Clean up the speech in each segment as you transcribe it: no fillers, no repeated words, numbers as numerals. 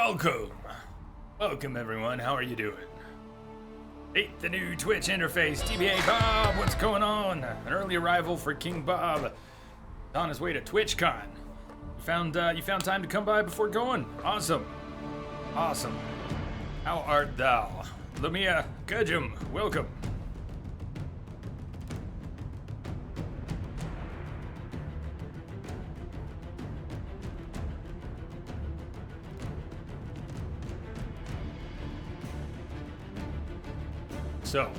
Welcome. Welcome, everyone. How are you doing? Hey, the new Twitch interface. TBA Bob, what's going on? An early arrival for King Bob. On his way to TwitchCon. You found time to come by before going? Awesome. Awesome. How art thou? Lumia Kajum, welcome. So,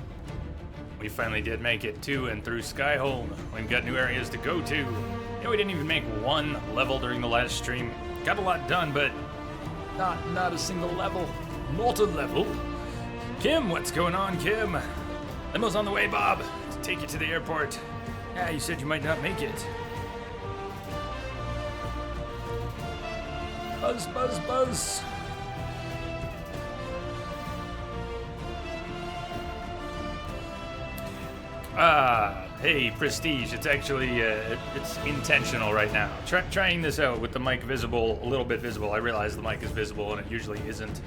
we finally did make it to and through Skyhold. We've got new areas to go to. Yeah, we didn't even make one level during the last stream. Got a lot done, but not a single level. Not a level. Kim, what's going on, Kim? Limo's on the way, Bob, to take you to the airport. Yeah, you said you might not make it. Buzz, buzz, buzz. Hey, Prestige, it's actually, it's intentional right now. Trying this out with the mic visible, a little bit visible. I realize the mic is visible and it usually isn't.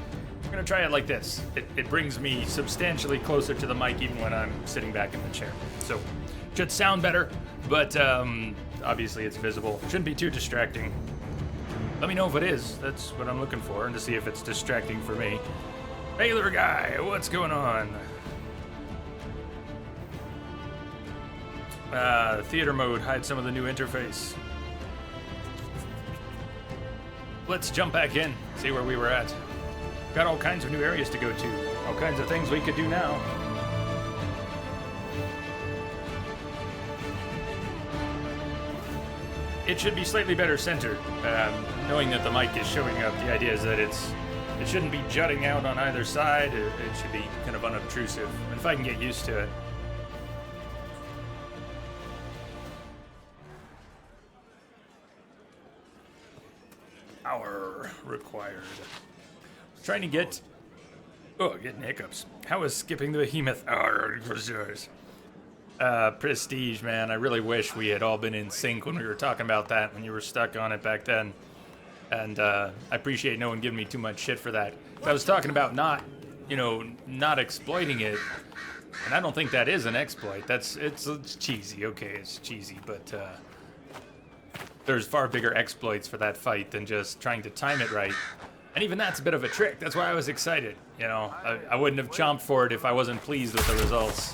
I'm gonna try it like this. It brings me substantially closer to the mic even when I'm sitting back in the chair. So, should sound better, but obviously it's visible. Shouldn't be too distracting. Let me know if it is. That's what I'm looking for, and to see if it's distracting for me. Baylor guy, what's going on? Theater mode, hide some of the new interface. Let's jump back in, see where we were at. Got all kinds of new areas to go to, all kinds of things we could do now. It should be slightly better centered, knowing that the mic is showing up. The idea is that it shouldn't be jutting out on either side. It should be kind of unobtrusive, and if I can get used to it. Power required. Trying to get... Oh, getting hiccups. How is skipping the behemoth? Prestige, man. I really wish we had all been in sync when we were talking about that, when you were stuck on it back then. And I appreciate no one giving me too much shit for that. If I was talking about not exploiting it, and I don't think that is an exploit. It's cheesy. Okay, it's cheesy, but... there's far bigger exploits for that fight than just trying to time it right. And even that's a bit of a trick. That's why I was excited. You know, I wouldn't have chomped for it if I wasn't pleased with the results.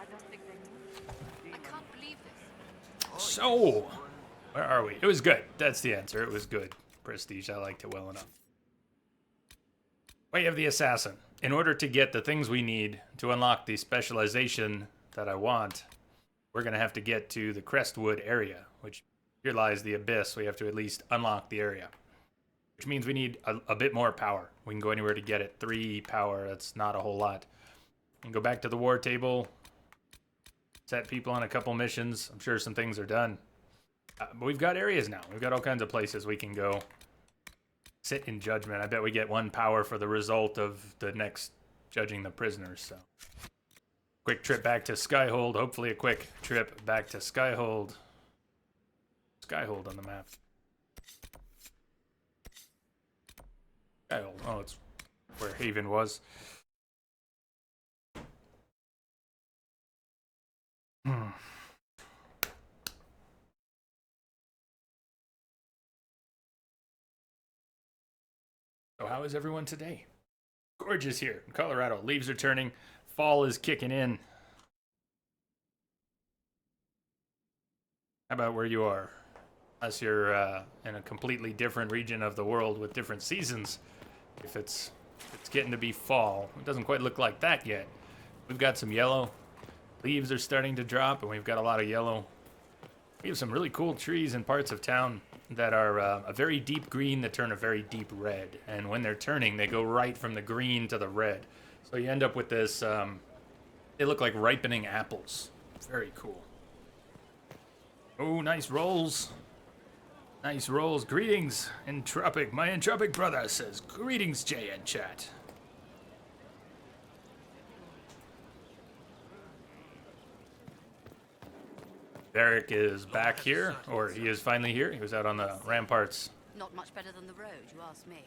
I can't believe this. So, where are we? It was good. That's the answer. It was good. Prestige, I liked it well enough. Way of the Assassin. In order to get the things we need to unlock the specialization that I want, we're going to have to get to the Crestwood area, which here lies the abyss. We have to at least unlock the area, which means we need a bit more power. We can go anywhere to get it. 3 power, that's not a whole lot. We can go back to the war table, set people on a couple missions. I'm sure some things are done. But we've got areas now. We've got all kinds of places we can go. Sit in judgment. I bet we get 1 power for the result of the next judging the prisoners, so... Quick trip back to Skyhold. Hopefully a quick trip back to Skyhold. Skyhold on the map. Skyhold. Oh, it's where Haven was. So how is everyone today? Gorgeous here in Colorado. Leaves are turning. Fall is kicking in. How about where you are? Unless you're in a completely different region of the world with different seasons. If it's getting to be fall. It doesn't quite look like that yet. We've got some yellow. Leaves are starting to drop, and we've got a lot of yellow. We have some really cool trees in parts of town that are a very deep green that turn a very deep red. And when they're turning, they go right from the green to the red. So you end up with this, they look like ripening apples. Very cool. Oh, nice rolls. Nice rolls. Greetings, Entropic. My Entropic brother says, greetings, Jay and chat. Derek is back here, or he is finally here. He was out on the ramparts Not much better than the road, you ask me.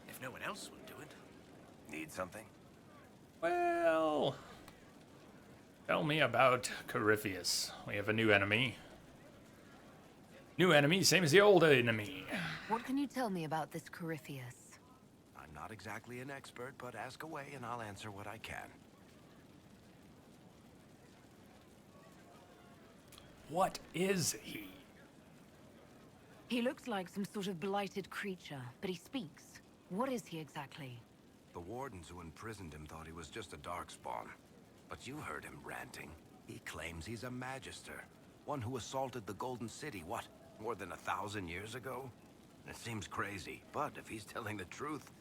If no one else would do it. Need something? Well, tell me about Corypheus. We have a new enemy. New enemy, same as the old enemy. What can you tell me about this Corypheus? I'm not exactly an expert, but ask away and I'll answer what I can. What is he? He looks like some sort of blighted creature, but he speaks. What is he exactly? The wardens who imprisoned him thought he was just a darkspawn. But you heard him ranting. He claims he's a magister. One who assaulted the Golden City, what, more than 1,000 years ago? It seems crazy, but if he's telling the truth,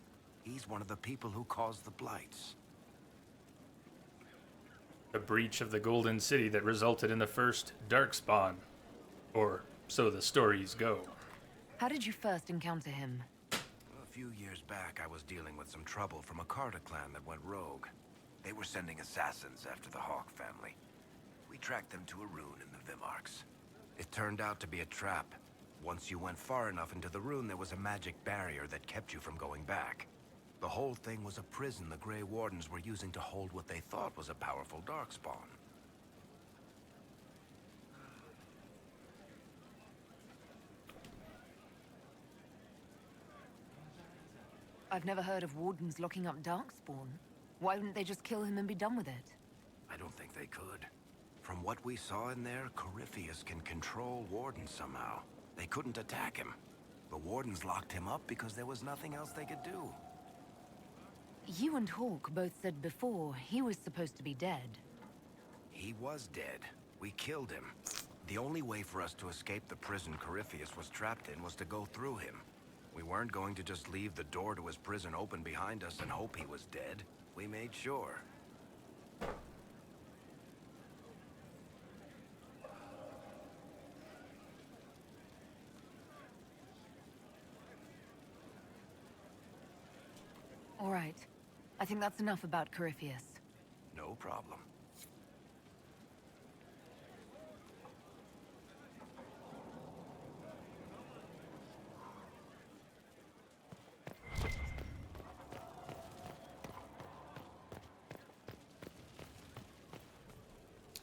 he's one of the people who caused the blights. The breach of the Golden City that resulted in the first Darkspawn. Or so the stories go. How did you first encounter him? A few years back, I was dealing with some trouble from a Carter clan that went rogue. They were sending assassins after the Hawk family. We tracked them to a rune in the Vimarks. It turned out to be a trap. Once you went far enough into the rune, there was a magic barrier that kept you from going back. The whole thing was a prison the Grey Wardens were using to hold what they thought was a powerful Darkspawn. I've never heard of wardens locking up Darkspawn. Why wouldn't they just kill him and be done with it? I don't think they could. From what we saw in there, Corypheus can control wardens somehow. They couldn't attack him. The wardens locked him up because there was nothing else they could do. You and Hawk both said before he was supposed to be dead. He was dead. We killed him. The only way for us to escape the prison Corypheus was trapped in was to go through him. We weren't going to just leave the door to his prison open behind us and hope he was dead. We made sure. All right. I think that's enough about Corypheus. No problem.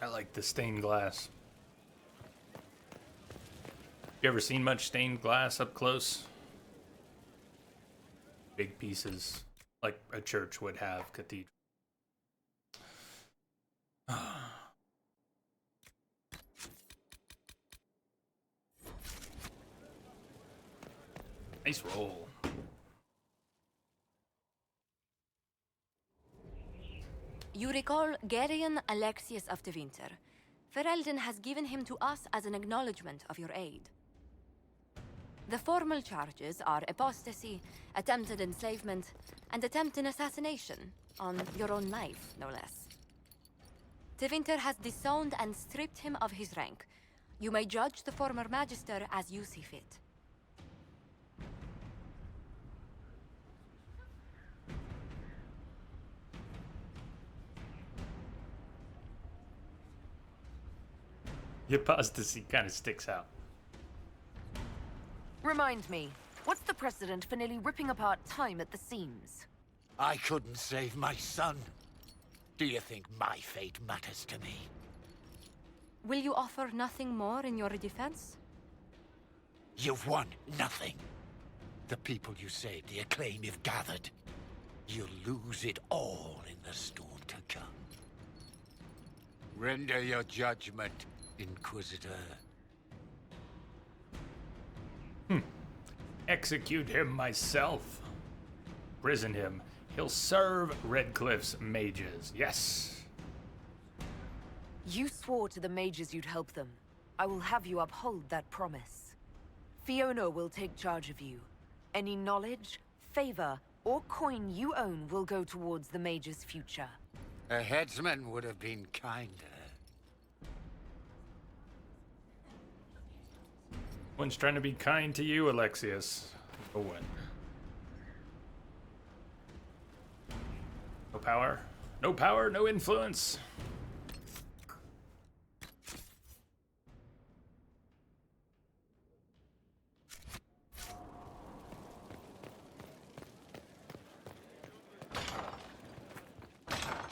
I like the stained glass. You ever seen much stained glass up close? Big pieces, like a church would have, cathedral. Nice roll. You recall Garion Alexius of the Winter. Ferelden has given him to us as an acknowledgement of your aid. The formal charges are apostasy, attempted enslavement, and attempted assassination, on your own life, no less. Tevinter has disowned and stripped him of his rank. You may judge the former magister as you see fit. The apostasy kind of sticks out. Remind me, what's the precedent for nearly ripping apart time at the seams? I couldn't save my son. Do you think my fate matters to me? Will you offer nothing more in your defense? You've won nothing. The people you saved, the acclaim you've gathered. You'll lose it all in the storm to come. Render your judgment, Inquisitor. Execute him myself. Prison him. He'll serve Redcliffe's mages. Yes. You swore to the mages you'd help them. I will have you uphold that promise. Fiona will take charge of you. Any knowledge, favor, or coin you own will go towards the mages' future. A headsman would have been kinder. One's trying to be kind to you, Alexius. Oh, what? No power. No power, no influence.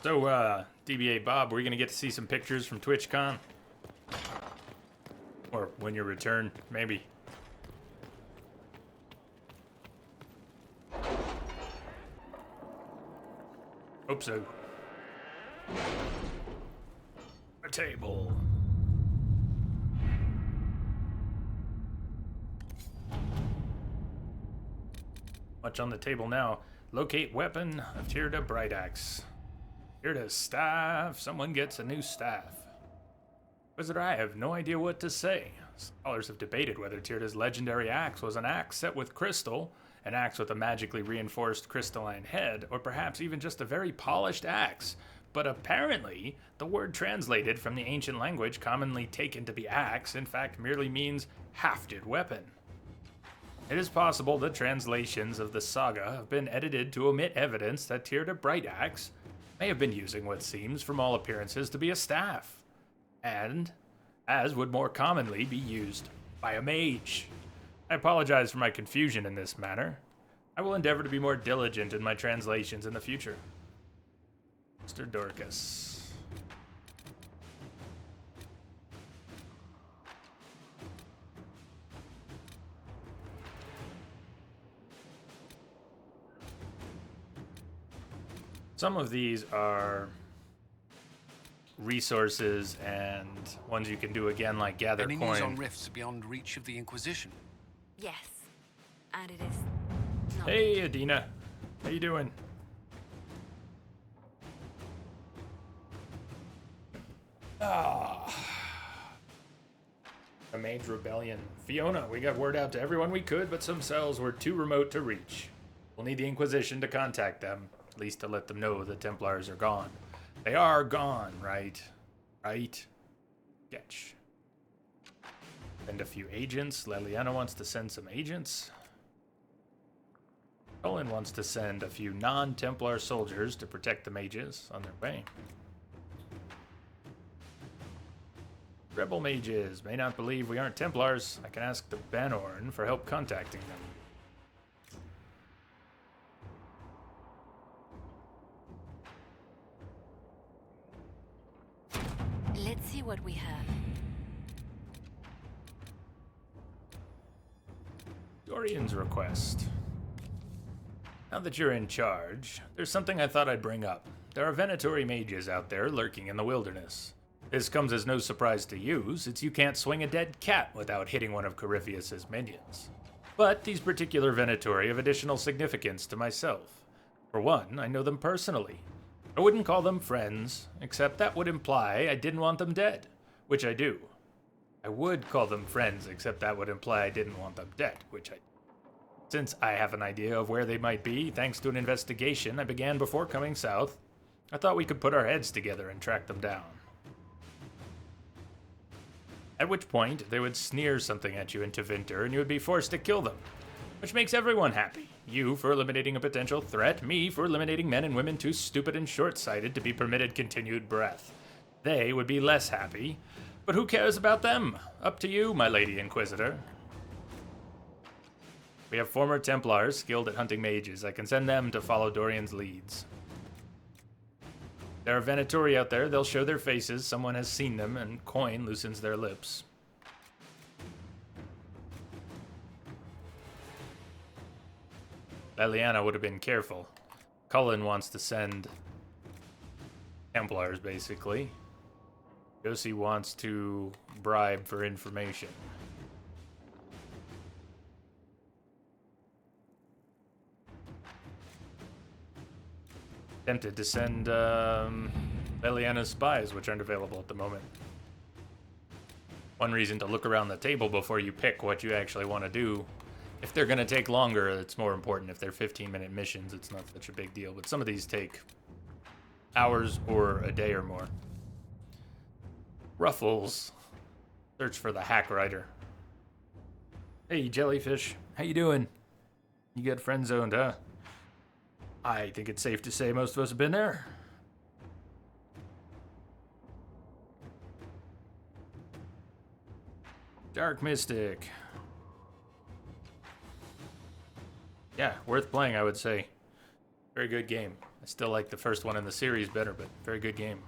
So, DBA Bob, we're gonna get to see some pictures from TwitchCon? Or when you return, maybe. Hope so. A table. Much on the table now. Locate weapon of Tirda Bright Axe. Tirda's staff. Someone gets a new staff. Wizard, I have no idea what to say. Scholars have debated whether Tirda's legendary axe was an axe set with crystal, an axe with a magically reinforced crystalline head, or perhaps even just a very polished axe. But apparently, the word translated from the ancient language commonly taken to be axe, in fact, merely means hafted weapon. It is possible that translations of the saga have been edited to omit evidence that Tirda Bright Axe may have been using what seems, from all appearances, to be a staff, and as would more commonly be used by a mage. I apologize for my confusion in this matter. I will endeavor to be more diligent in my translations in the future. Mr. Dorcas. Some of these are resources and ones you can do again, like gather Enemies coin. on rifts beyond reach of the Inquisition. Yes, and it is not. Hey, Adina. How you doing? A mage rebellion. Fiona, we got word out to everyone we could, but some cells were too remote to reach. We'll need the Inquisition to contact them, at least to let them know the Templars are gone. They are gone, right? Right? Sketch. Send a few agents. Leliana wants to send some agents. Colin wants to send a few non-Templar soldiers to protect the mages on their way. Rebel mages may not believe we aren't Templars. I can ask the Banorn for help contacting them. Let's see what we have. Dorian's request. Now that you're in charge, there's something I thought I'd bring up. There are Venatori mages out there lurking in the wilderness. This comes as no surprise to you, since you can't swing a dead cat without hitting one of Corypheus's minions. But these particular Venatori have additional significance to myself. For one, I know them personally. I wouldn't call them friends, except that would imply I didn't want them dead, which I do. I would call them friends, except that would imply I didn't want them dead, which I do. Since I have an idea of where they might be, thanks to an investigation I began before coming south, I thought we could put our heads together and track them down. At which point, they would sneer something at you in Tevinter and you would be forced to kill them, which makes everyone happy. You for eliminating a potential threat, me for eliminating men and women too stupid and short-sighted to be permitted continued breath. They would be less happy, but who cares about them? Up to you, my Lady Inquisitor. We have former Templars skilled at hunting mages. I can send them to follow Dorian's leads. There are Venatori out there. They'll show their faces. Someone has seen them, and coin loosens their lips. Leliana would have been careful. Cullen wants to send Templars, basically. Josie wants to bribe for information. Tempted to send Leliana's spies, which aren't available at the moment. One reason to look around the table before you pick what you actually want to do. If they're going to take longer, it's more important. If they're 15-minute missions, it's not such a big deal. But some of these take hours or a day or more. Ruffles. Search for the hack writer. Hey, Jellyfish. How you doing? You get friend-zoned, huh? I think it's safe to say most of us have been there. Dark Mystic. Yeah, worth playing, I would say. Very good game. I still like the first one in the series better, but very good game.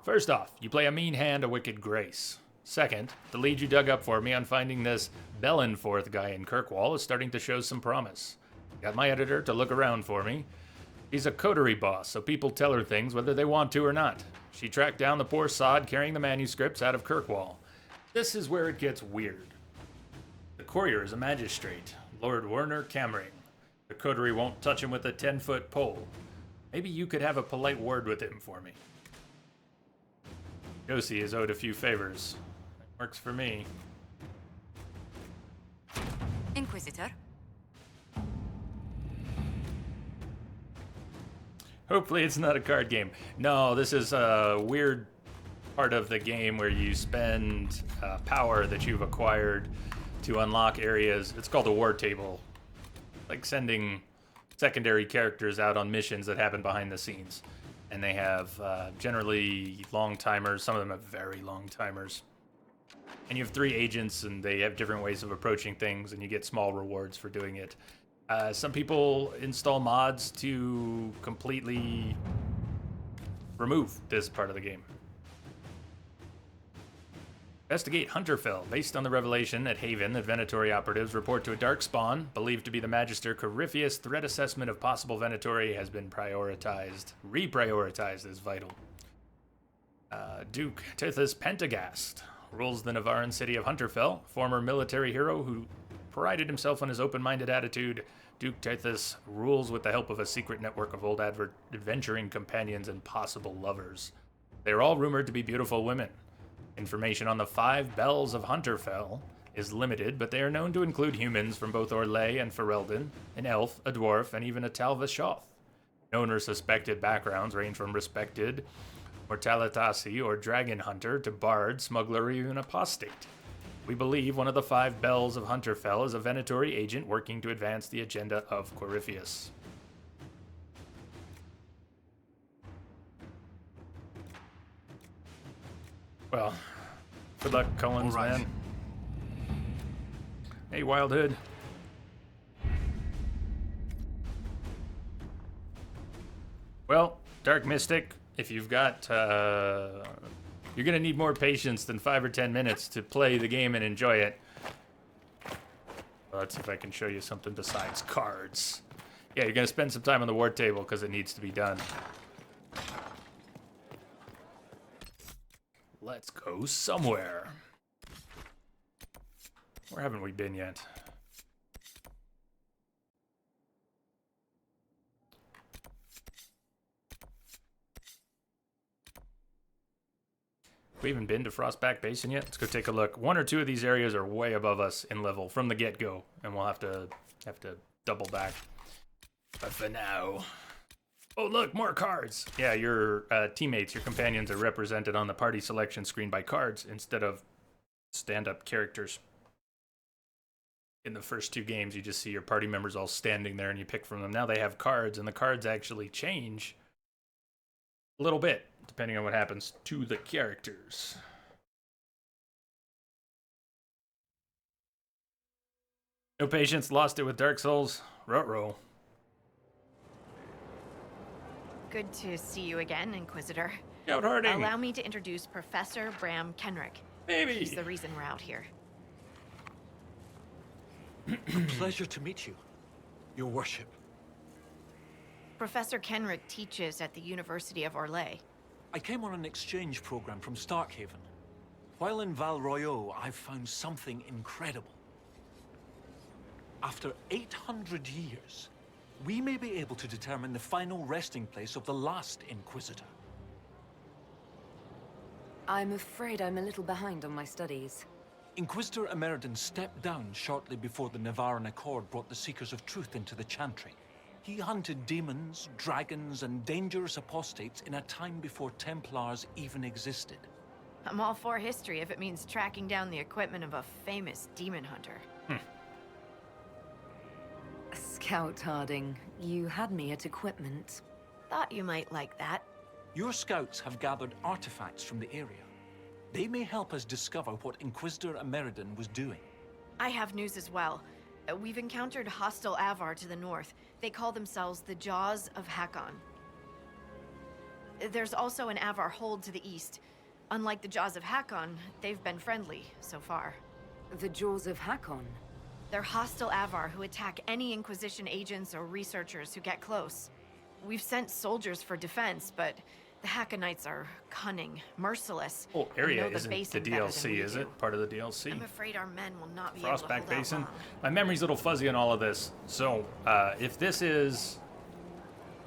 First off, you play a mean hand, a wicked grace. Second, the lead you dug up for me on finding this Bellenforth guy in Kirkwall is starting to show some promise. Got my editor to look around for me. He's a coterie boss, so people tell her things whether they want to or not. She tracked down the poor sod carrying the manuscripts out of Kirkwall. This is where it gets weird. The courier is a magistrate, Lord Werner Cammering. The coterie won't touch him with a 10-foot pole. Maybe you could have a polite word with him for me. Josie is owed a few favors. That works for me. Inquisitor. Hopefully it's not a card game. No, this is a weird part of the game where you spend power that you've acquired to unlock areas. It's called a war table. Like sending secondary characters out on missions that happen behind the scenes. And they have generally long timers. Some of them have very long timers. And you have 3 agents, and they have different ways of approaching things, and you get small rewards for doing it. Some people install mods to completely remove this part of the game. Investigate Hunterfell. Based on the revelation at Haven that Venatori operatives report to a dark spawn, believed to be the Magister Corypheus, threat assessment of possible Venatori has been prioritized. Reprioritized as vital. Duke Tithys Pentagast rules the Navaran city of Hunterfell, former military hero who prided himself on his open-minded attitude. Duke Tithys rules with the help of a secret network of old adventuring companions and possible lovers. They are all rumored to be beautiful women. Information on the 5 Bells of Hunterfell is limited, but they are known to include humans from both Orlais and Ferelden, an elf, a dwarf, and even a Talvashoth. Known or suspected backgrounds range from respected Mortalitasi or dragon hunter to bard, smuggler, or even apostate. We believe one of the 5 Bells of Hunterfell is a Venatori agent working to advance the agenda of Corypheus. Well, good luck, Collins, All right. man. Hey, Wild Hood. Well, Dark Mystic, if you've got, you're gonna need more patience than 5 or 10 minutes to play the game and enjoy it. Well, let's see if I can show you something besides cards. Yeah, you're gonna spend some time on the war table because it needs to be done. Let's go somewhere. Where haven't we been yet? We haven't been to Frostback Basin yet. Let's go take a look. 1 or 2 of these areas are way above us in level from the get-go, and we'll have to double back. But for now, oh look, more cards. Yeah, your teammates, your companions are represented on the party selection screen by cards instead of stand-up characters. In the first 2 games, you just see your party members all standing there, and you pick from them. Now they have cards, and the cards actually change a little bit, depending on what happens to the characters. No patience, lost it with Dark Souls. Ruh-roh. Good to see you again, Inquisitor. Out Harding. Allow me to introduce Professor Bram Kenrick. Baby. He's the reason we're out here. Pleasure to meet you, Your Worship. Professor Kenrick teaches at the University of Orlais. I came on an exchange program from Starkhaven. While in Val Royeaux, I've found something incredible. After 800 years, we may be able to determine the final resting place of the last Inquisitor. I'm afraid I'm a little behind on my studies. Inquisitor Emeridon stepped down shortly before the Navaran Accord brought the Seekers of Truth into the Chantry. He hunted demons, dragons, and dangerous apostates in a time before Templars even existed. I'm all for history if it means tracking down the equipment of a famous demon hunter. Scout Harding, you had me at equipment. Thought you might like that. Your scouts have gathered artifacts from the area. They may help us discover what Inquisitor Emeridon was doing. I have news as well. We've encountered hostile Avar to the north. They call themselves the Jaws of Hakon. There's also an Avar hold to the east. Unlike the Jaws of Hakon, they've been friendly so far. The Jaws of Hakon? They're hostile Avar who attack any Inquisition agents or researchers who get close. We've sent soldiers for defense, but the Hakonites are cunning, merciless. Oh, and area know the isn't the basin better than DLC, we is do. it? Part of the DLC? I'm afraid our men will not be able to Frostback hold out Basin. long. My memory's a little fuzzy on all of this. So, if this is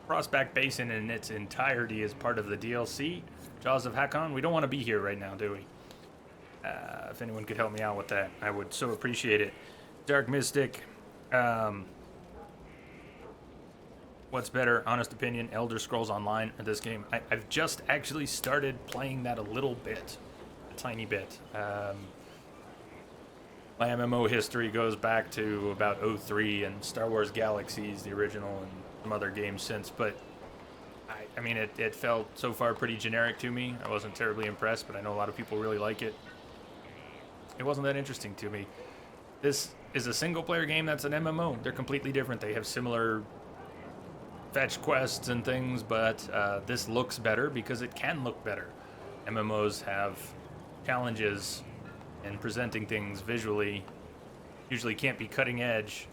Frostback Basin in its entirety is part of the DLC, Jaws of Hakon, we don't want to be here right now, do we? If anyone could help me out with that, I would so appreciate it. Dark Mystic. What's better? Honest opinion, Elder Scrolls Online or this game? I've just actually started playing that a little bit. A tiny bit. My MMO history goes back to about 03 and Star Wars Galaxies, the original, and some other games since, but I mean, it felt so far pretty generic to me. I wasn't terribly impressed, but I know a lot of people really like it. It wasn't that interesting to me. This is a single-player game that's an MMO. They're completely different. They have similar fetch quests and things, but this looks better because it can look better. MMOs have challenges in presenting things visually. Usually can't be cutting edge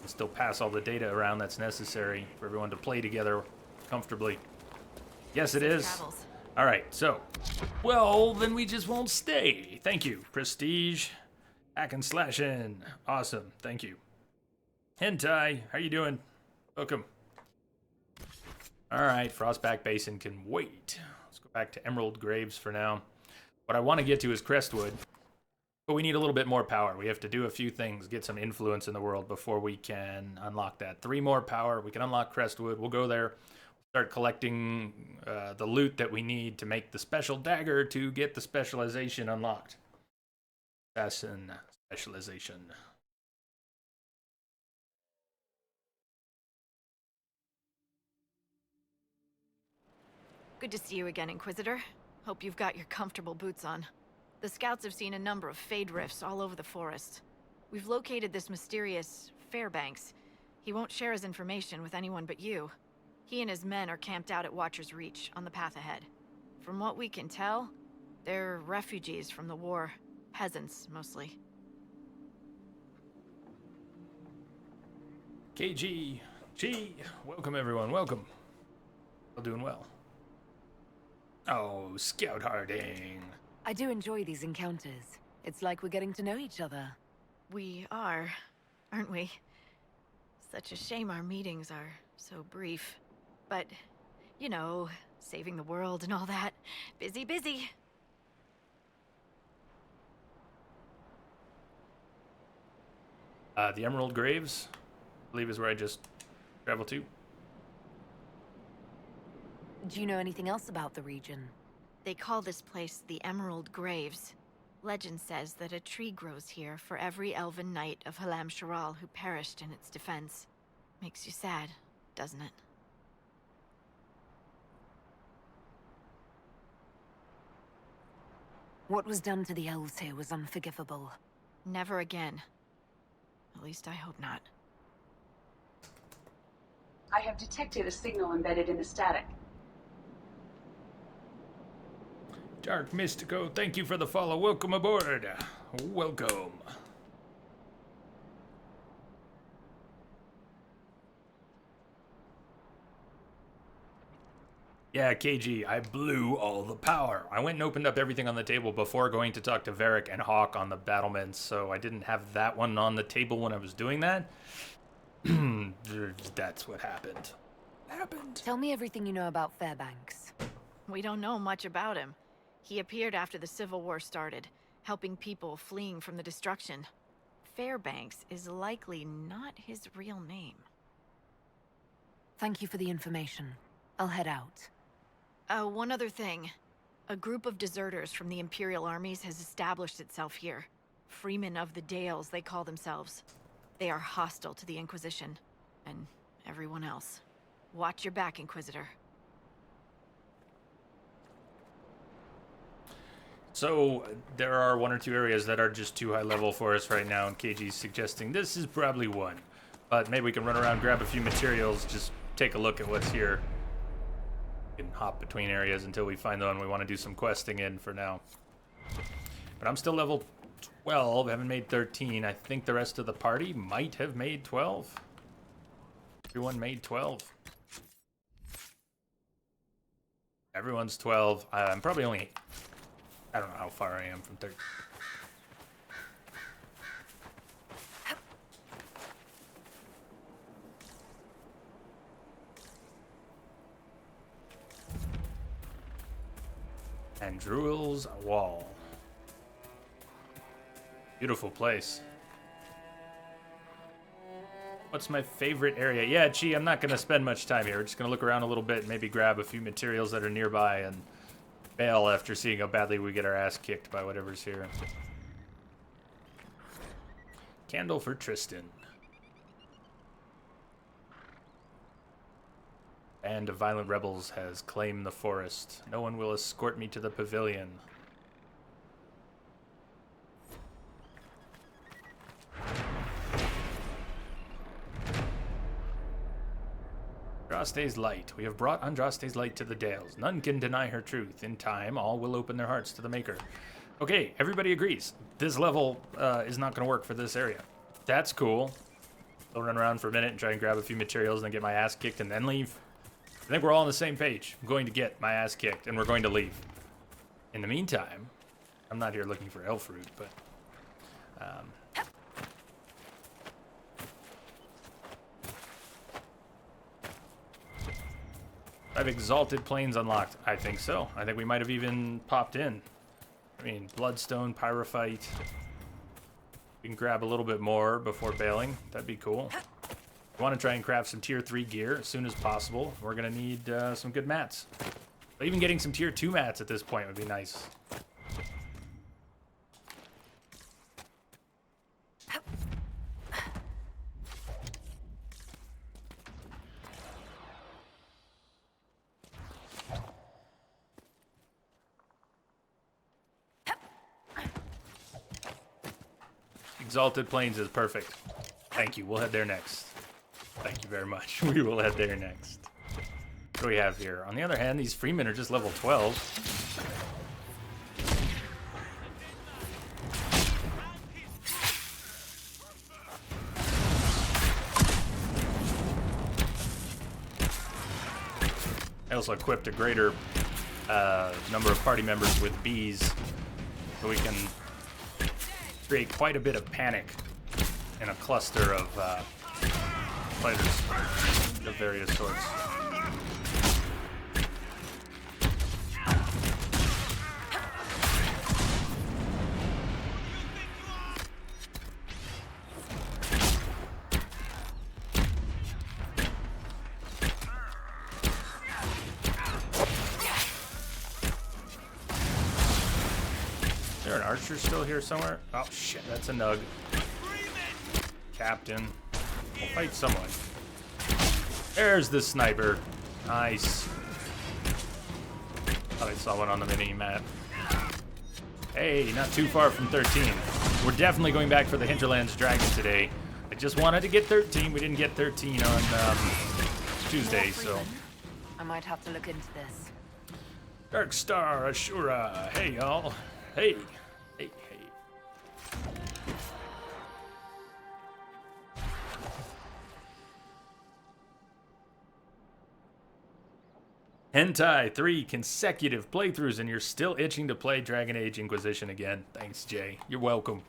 and still pass all the data around that's necessary for everyone to play together comfortably. Yes, it is. Travels. All right, so, well, then we just won't stay. Thank you. Prestige, hack and slashing. Awesome, thank you. Hentai, how you doing? Welcome. All right, Frostback Basin can wait. Let's go back to Emerald Graves for now. What I want to get to is Crestwood, but we need a little bit more power. We have to do a few things, get some influence in the world before we can unlock that. 3 more power, we can unlock Crestwood. We'll go there, start collecting the loot that we need to make the special dagger to get the specialization unlocked. Assassin specialization. Good to see you again, Inquisitor. Hope you've got your comfortable boots on. The scouts have seen a number of fade rifts all over the forest. We've located this mysterious Fairbanks. He won't share his information with anyone but you. He and his men are camped out at Watcher's Reach, on the path ahead. From what we can tell, they're refugees from the war. Peasants, mostly. KG, G, welcome everyone, welcome. All doing well. Oh, Scout Harding. I do enjoy these encounters. It's like we're getting to know each other. We are, aren't we? Such a shame our meetings are so brief. But, you know, saving the world and all that. Busy, busy. The Emerald Graves, I believe is where I just traveled to. Do you know anything else about the region? They call this place the Emerald Graves. Legend says that a tree grows here for every elven knight of Halam Sharal who perished in its defense. Makes you sad, doesn't it? What was done to the elves here was unforgivable. Never again. At least I hope not. I have detected a signal embedded in the static. Dark Mystico, thank you for the follow. Welcome aboard. Welcome. Yeah, KG, I blew all the power. I went and opened up everything on the table before going to talk to Varric and Hawk on the battlements, so I didn't have that one on the table when I was doing that. That's what happened. Tell me everything you know about Fairbanks. We don't know much about him. He appeared after the Civil War started, helping people fleeing from the destruction. Fairbanks is likely not his real name. Thank you for the information. I'll head out. One other thing. A group of deserters from the Imperial armies has established itself here. Freemen of the Dales, they call themselves. They are hostile to the Inquisition, and everyone else. Watch your back, Inquisitor. So there are one or two areas that are just too high level for us right now, and KG's suggesting this is probably one. But maybe we can run around, grab a few materials, just take a look at what's here. We can hop between areas until we find the one we want to do some questing in for now. But I'm still level 12, haven't made 13. I think the rest of the party might have made 12. Everyone made 12. Everyone's 12. I'm probably only... I don't know how far I am from 13. And Druil's Wall. Beautiful place. What's my favorite area? Yeah, gee, I'm not going to spend much time here. We're just going to look around a little bit, maybe grab a few materials that are nearby and bail after seeing how badly we get our ass kicked by whatever's here. Candle for Tristan. Band of violent rebels has claimed the forest. No one will escort me to the pavilion. Andraste's light. We have brought Andraste's light to the Dales. None can deny her truth. In time, all will open their hearts to the Maker. Okay, everybody agrees. This level is not going to work for this area. That's cool. I'll run around for a minute and try and grab a few materials and then get my ass kicked and then leave. I think we're all on the same page. I'm going to get my ass kicked and we're going to leave. In the meantime, I'm not here looking for elf fruit, but... I've Exalted Plains unlocked. I think so. I think we might have even popped in. I mean, Bloodstone, Pyrophyte. We can grab a little bit more before bailing. That'd be cool. We want to try and craft some tier 3 gear as soon as possible. We're going to need some good mats. But even getting some tier 2 mats at this point would be nice. Exalted Plains is perfect. Thank you. We'll head there next. Thank you very much. We will head there next. What do we have here? On the other hand, these freemen are just level 12. I also equipped a greater number of party members with bees, so we can create quite a bit of panic in a cluster of fighters of various sorts. Is there an archer still here somewhere? Oh shit, that's a nug. Captain. We'll fight someone. There's the sniper. Nice. Thought I saw one on the mini-map. Hey, not too far from 13. We're definitely going back for the Hinterlands Dragon today. I just wanted to get 13. We didn't get 13 on Tuesday, so... I might have to look into this. Dark Star, Ashura. Hey, y'all. Hey. Hey, hey. Hentai, 3 consecutive playthroughs, and you're still itching to play Dragon Age Inquisition again. Thanks, Jay. You're welcome.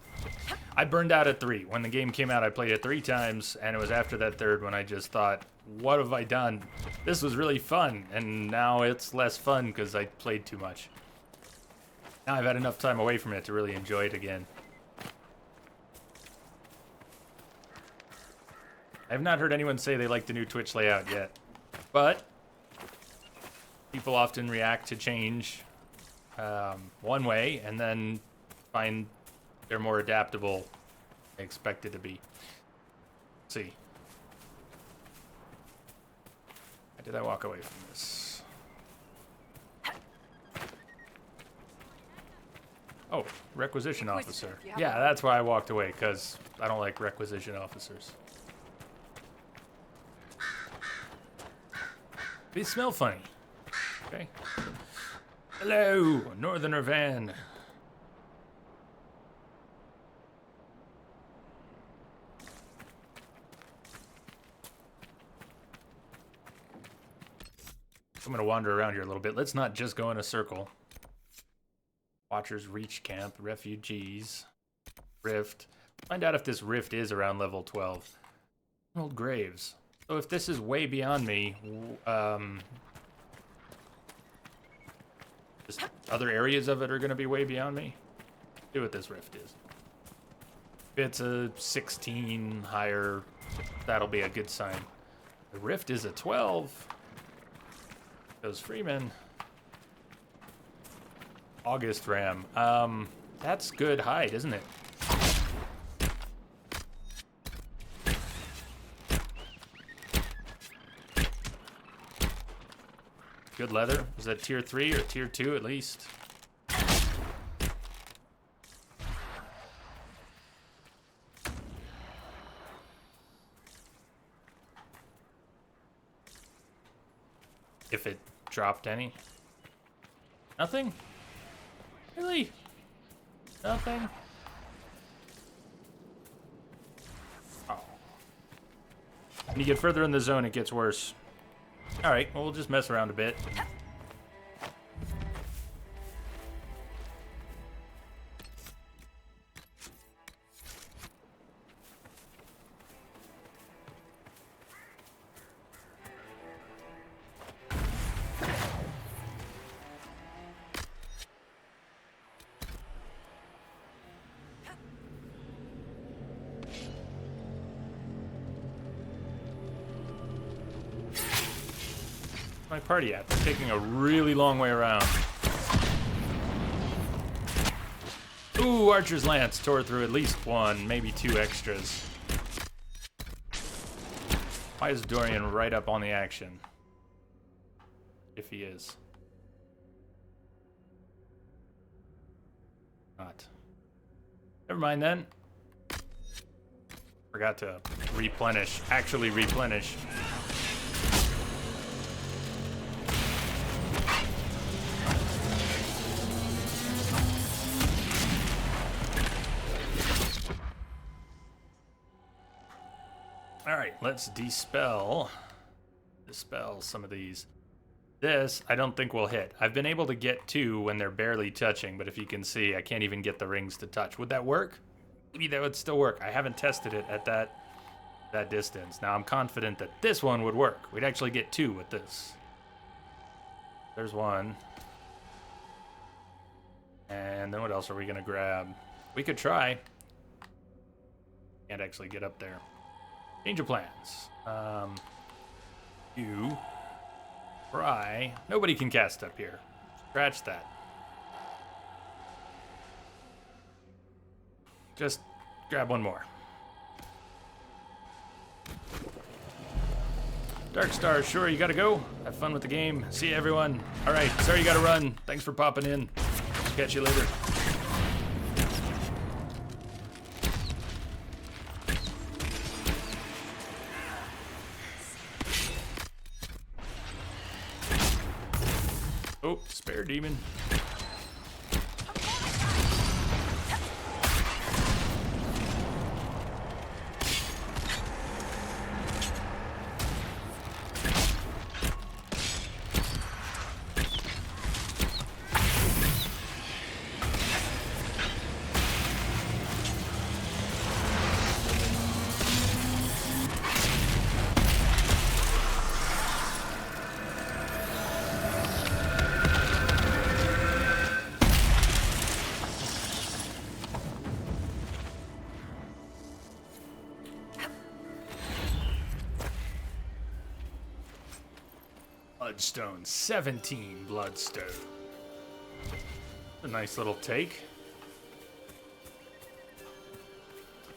I burned out at 3. When the game came out, I played it 3 times, and it was after that third when I just thought, what have I done? This was really fun, and now it's less fun because I played too much. Now I've had enough time away from it to really enjoy it again. I have not heard anyone say they like the new Twitch layout yet, but people often react to change one way and then find they're more adaptable than they expect it to be. Let's see. Why did I walk away from this? Oh, requisition officer. you have Yeah, a- that's why I walked away, because I don't like requisition officers. They smell funny. Okay. Hello, Northerner van. I'm gonna wander around here a little bit. Let's not just go in a circle. Watchers reach camp, refugees, rift. Find out if this rift is around level 12. Old graves. So if this is way beyond me, just other areas of it are gonna be way beyond me. See what this rift is. If it's a 16 higher, that'll be a good sign. The rift is a 12. Those Freeman. August Ram. That's good hide, isn't it? Good leather. Is that tier 3 or tier 2 at least? If it dropped any. Nothing? Really? Nothing? Oh. When you get further in the zone, it gets worse. Alright, well, we'll just mess around a bit. My party at? They're taking a really long way around. Ooh, Archer's Lance tore through at least one, maybe 2 extras. Why is Dorian right up on the action? If he is. Not. Never mind then. Forgot to replenish, actually replenish. Alright, let's dispel some of these. This, I don't think will hit. I've been able to get 2 when they're barely touching, but if you can see, I can't even get the rings to touch. Would that work? Maybe that would still work. I haven't tested it at that distance. Now, I'm confident that this one would work. We'd actually get 2 with this. There's 1. And then what else are we going to grab? We could try. Can't actually get up there. Change of plans. You try. Nobody can cast up here. Scratch that. Just grab one more. Darkstar, sure, you gotta go. Have fun with the game. See you, everyone. All right, sorry you gotta run. Thanks for popping in. Catch you later. Oh, spare demon. Bloodstone, 17 bloodstone. A nice little take.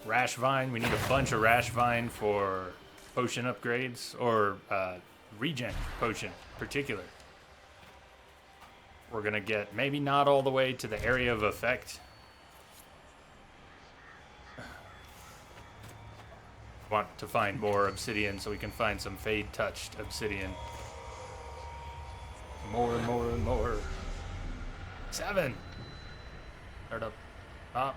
Rash Vine, we need a bunch of Rash Vine for potion upgrades, or regen potion in particular. We're gonna get maybe not all the way to the area of effect, want to find more obsidian so we can find some fade-touched obsidian. More and more and more. 7. Start up top.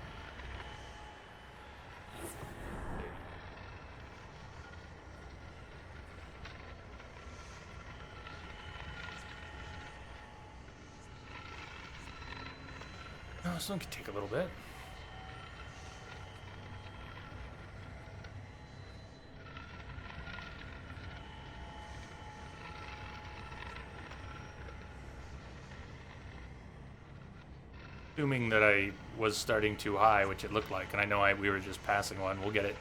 Oh, this one could take a little bit. Assuming that I was starting too high, which it looked like, and I know we were just passing one. We'll get it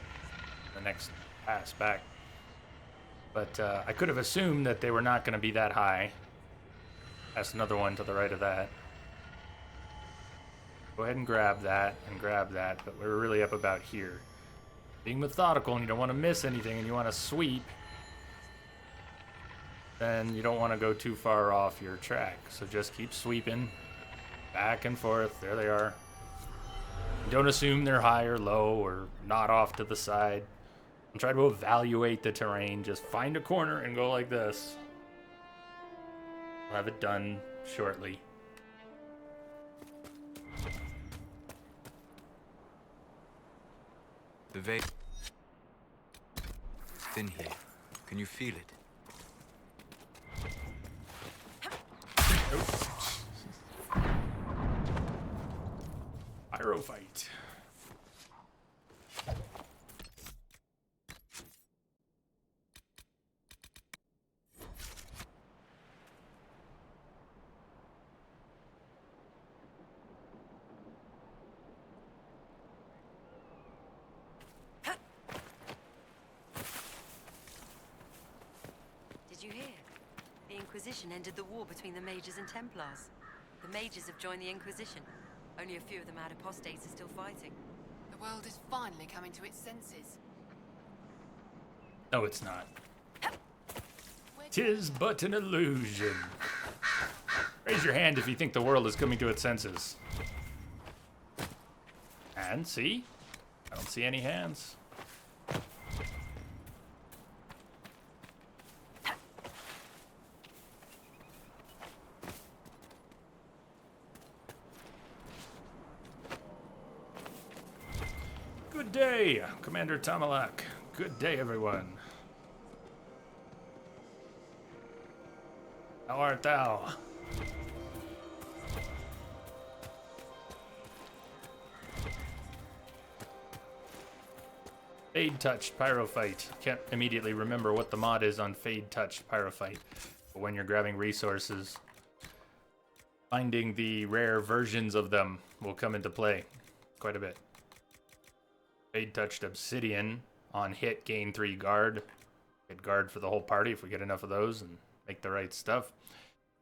the next pass back. But I could have assumed that they were not going to be that high. That's another one to the right of that. Go ahead and grab that, but we're really up about here. Being methodical, and you don't want to miss anything, and you want to sweep, then you don't want to go too far off your track. So just keep sweeping. Back and forth. There they are. Don't assume they're high or low or not off to the side. And try to evaluate the terrain. Just find a corner and go like this. I'll have it done shortly. The veil. Thin here. Can you feel it? Pyro fight. Did you hear? The Inquisition ended the war between the Mages and Templars. The Mages have joined the Inquisition. Only a few of the mad apostates are still fighting. The world is finally coming to its senses. No, it's not. 'Tis but an illusion. Raise your hand if you think the world is coming to its senses. And see? I don't see any hands. Good day, Commander Tamalak. Good day, everyone. How art thou? Fade Touched Pyrophyte. Can't immediately remember what the mod is on Fade Touched Pyrophyte. But when you're grabbing resources, finding the rare versions of them will come into play quite a bit. Fade Touched Obsidian. On hit, gain 3 guard. Get guard for the whole party if we get enough of those and make the right stuff.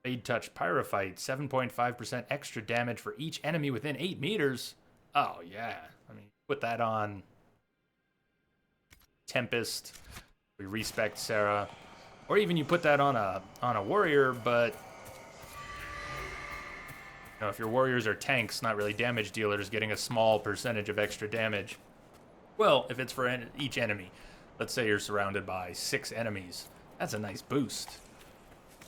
Fade Touched Pyrophyte. 7.5% extra damage for each enemy within 8 meters. Oh, yeah. I mean, put that on Tempest. We respect Sarah. Or even you put that on a warrior, but you know, if your warriors are tanks, not really damage dealers, getting a small percentage of extra damage. Well, if it's for each enemy, let's say you're surrounded by 6 enemies, that's a nice boost.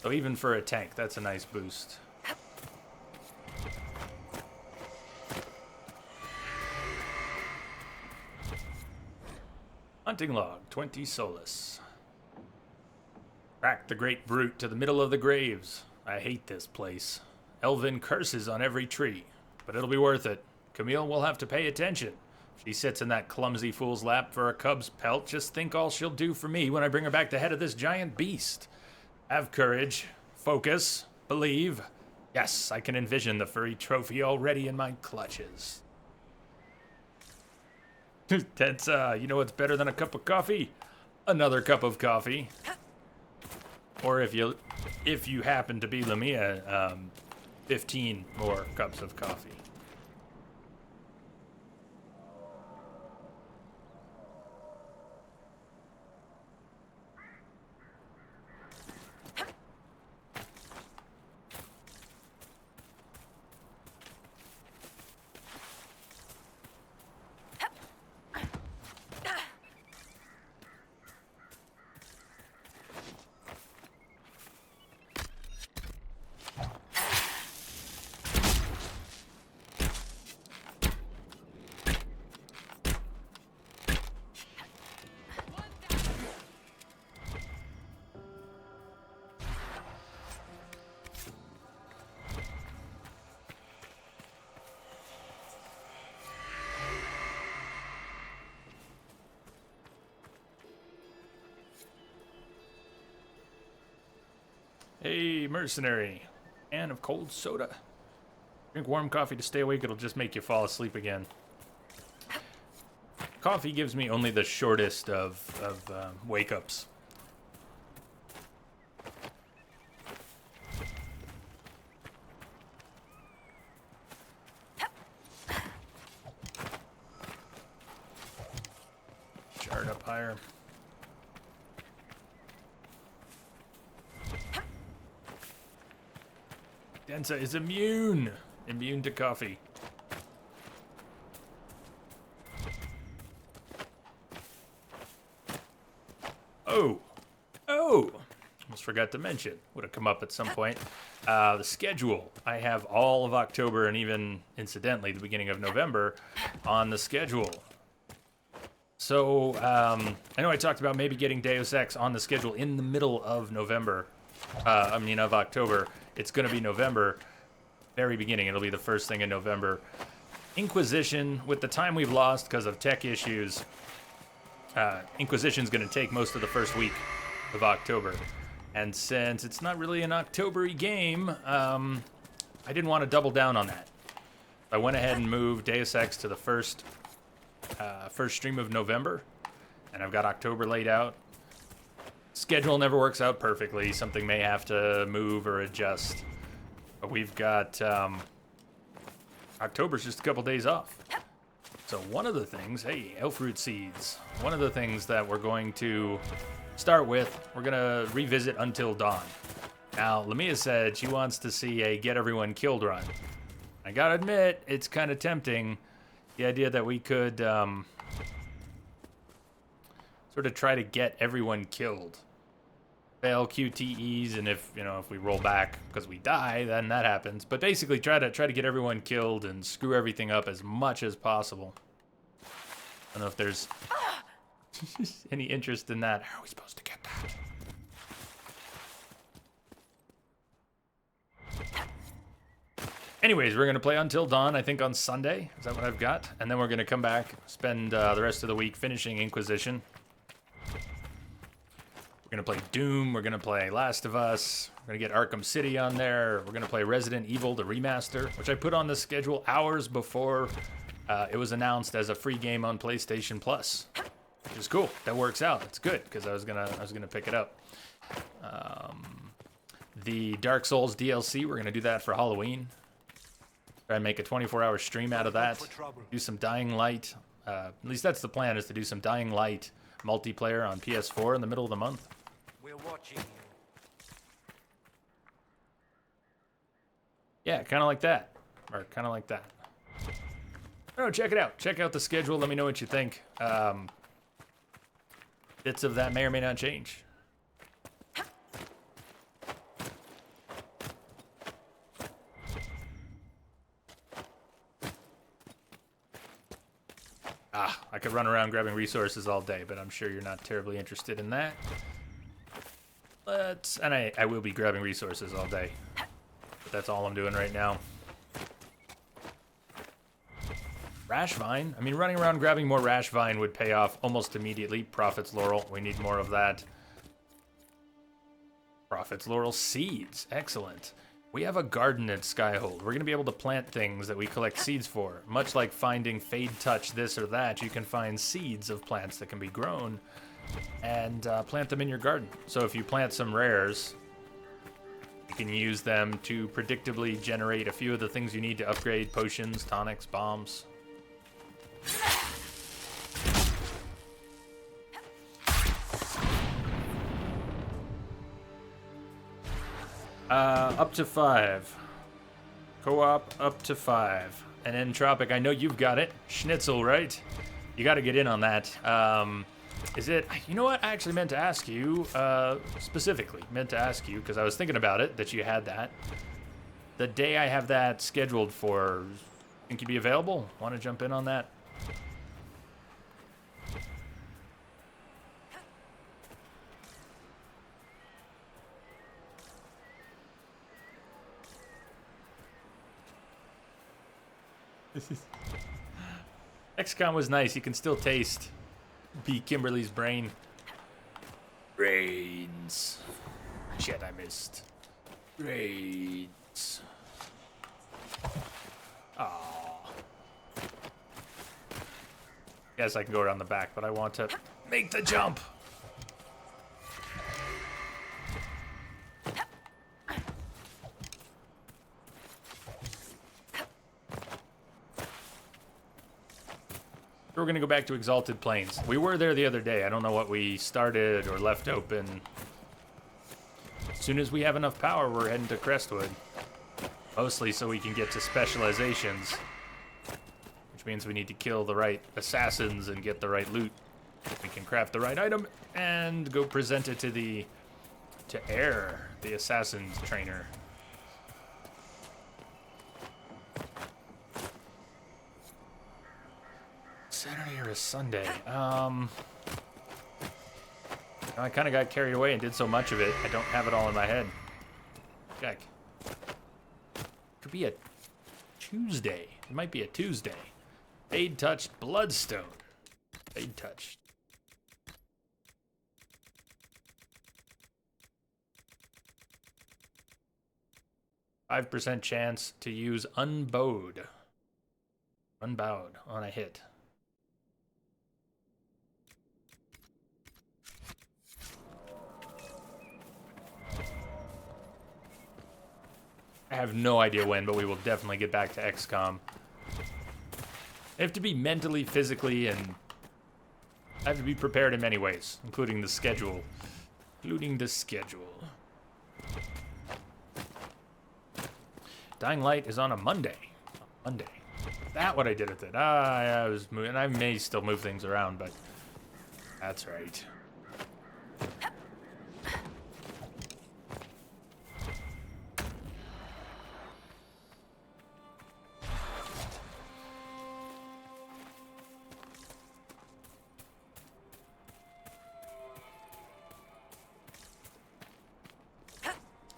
So even for a tank, that's a nice boost. Hunting log, 20 Solus. Track the great brute to the middle of the graves. I hate this place. Elven curses on every tree, but it'll be worth it. Camille will have to pay attention. She sits in that clumsy fool's lap for a cub's pelt. Just think all she'll do for me when I bring her back the head of this giant beast. Have courage. Focus. Believe. Yes, I can envision the furry trophy already in my clutches. That's, you know what's better than a cup of coffee? Another cup of coffee. Or if you happen to be Lamia, 15 more cups of coffee. Hey, mercenary. Can of cold soda. Drink warm coffee to stay awake. It'll just make you fall asleep again. Coffee gives me only the shortest of wake-ups. Shard up higher. Densa is immune to coffee. Oh, almost forgot to mention, would have come up at some point. The schedule. I have all of October and even, incidentally, the beginning of November on the schedule. So, I know I talked about maybe getting Deus Ex on the schedule in the middle of November. Of October. It's going to be November, very beginning. It'll be the first thing in November. Inquisition, with the time we've lost because of tech issues, Inquisition's going to take most of the first week of October. And since it's not really an October-y game, I didn't want to double down on that. I went ahead and moved Deus Ex to the first stream of November, and I've got October laid out. Schedule never works out perfectly. Something may have to move or adjust. But we've got October's just a couple days off. So one of the things, hey, elfroot seeds. One of the things that we're going to start with, we're going to revisit Until Dawn. Now, Lamia said she wants to see a get everyone killed run. I gotta admit, it's kind of tempting. The idea that we could sort of try to get everyone killed. Fail QTEs, and if we roll back because we die, then that happens. But basically, try to get everyone killed and screw everything up as much as possible. I don't know if there's any interest in that. How are we supposed to get that? Anyways, we're gonna play Until Dawn. I think on Sunday. Is that what I've got? And then we're gonna come back, spend the rest of the week finishing Inquisition. We're going to play Doom, we're going to play Last of Us, we're going to get Arkham City on there, we're going to play Resident Evil, the remaster, which I put on the schedule hours before it was announced as a free game on PlayStation Plus, which is cool. That works out. It's good, because I was gonna pick it up. The Dark Souls DLC, we're going to do that for Halloween. Try and make a 24-hour stream out of that. Do some Dying Light. At least that's the plan, is to do some Dying Light multiplayer on PS4 in the middle of the month. We're watching you. Yeah, kind of like that. Or kind of like that. Oh, check it out. Check out the schedule. Let me know what you think. Bits of that may or may not change. I could run around grabbing resources all day, but I'm sure you're not terribly interested in that. And I will be grabbing resources all day. But that's all I'm doing right now. Rash Vine. I mean, running around grabbing more Rash Vine would pay off almost immediately. Prophet's Laurel. We need more of that. Prophet's Laurel seeds. Excellent. We have a garden at Skyhold. We're going to be able to plant things that we collect seeds for. Much like finding Fade Touch this or that, you can find seeds of plants that can be grown and plant them in your garden. So if you plant some rares, you can use them to predictably generate a few of the things you need to upgrade: potions, tonics, bombs. Up to 5. Co-op up to 5. And Entropic, I know you've got it. Schnitzel, right? You got to get in on that. Is it... You know what? I actually meant to ask you, specifically. Meant to ask you, because I was thinking about it, that you had that. The day I have that scheduled for, think you'd be available? Want to jump in on that? XCOM was nice. You can still taste B. Kimberly's brain. Brains. Shit, I missed. Grades. Oh. Guess I can go around the back, but I want to make the jump. We're gonna go back to Exalted Plains. We were there the other day. I don't know what we started or left open. As soon as we have enough power, we're heading to Crestwood. Mostly so we can get to specializations. Which means we need to kill the right assassins and get the right loot. We can craft the right item and go present it to Air, the assassin trainer. Saturday or a Sunday? I kind of got carried away and did so much of it, I don't have it all in my head. Check. Could be a Tuesday. It might be a Tuesday. Fade touched bloodstone. Fade touched. %5 chance to use unbowed. Unbowed on a hit. I have no idea when, but we will definitely get back to XCOM. I have to be mentally, physically, and I have to be prepared in many ways, including the schedule. Dying Light is on a Monday. That what I did with it. I was moving. I may still move things around, but that's right.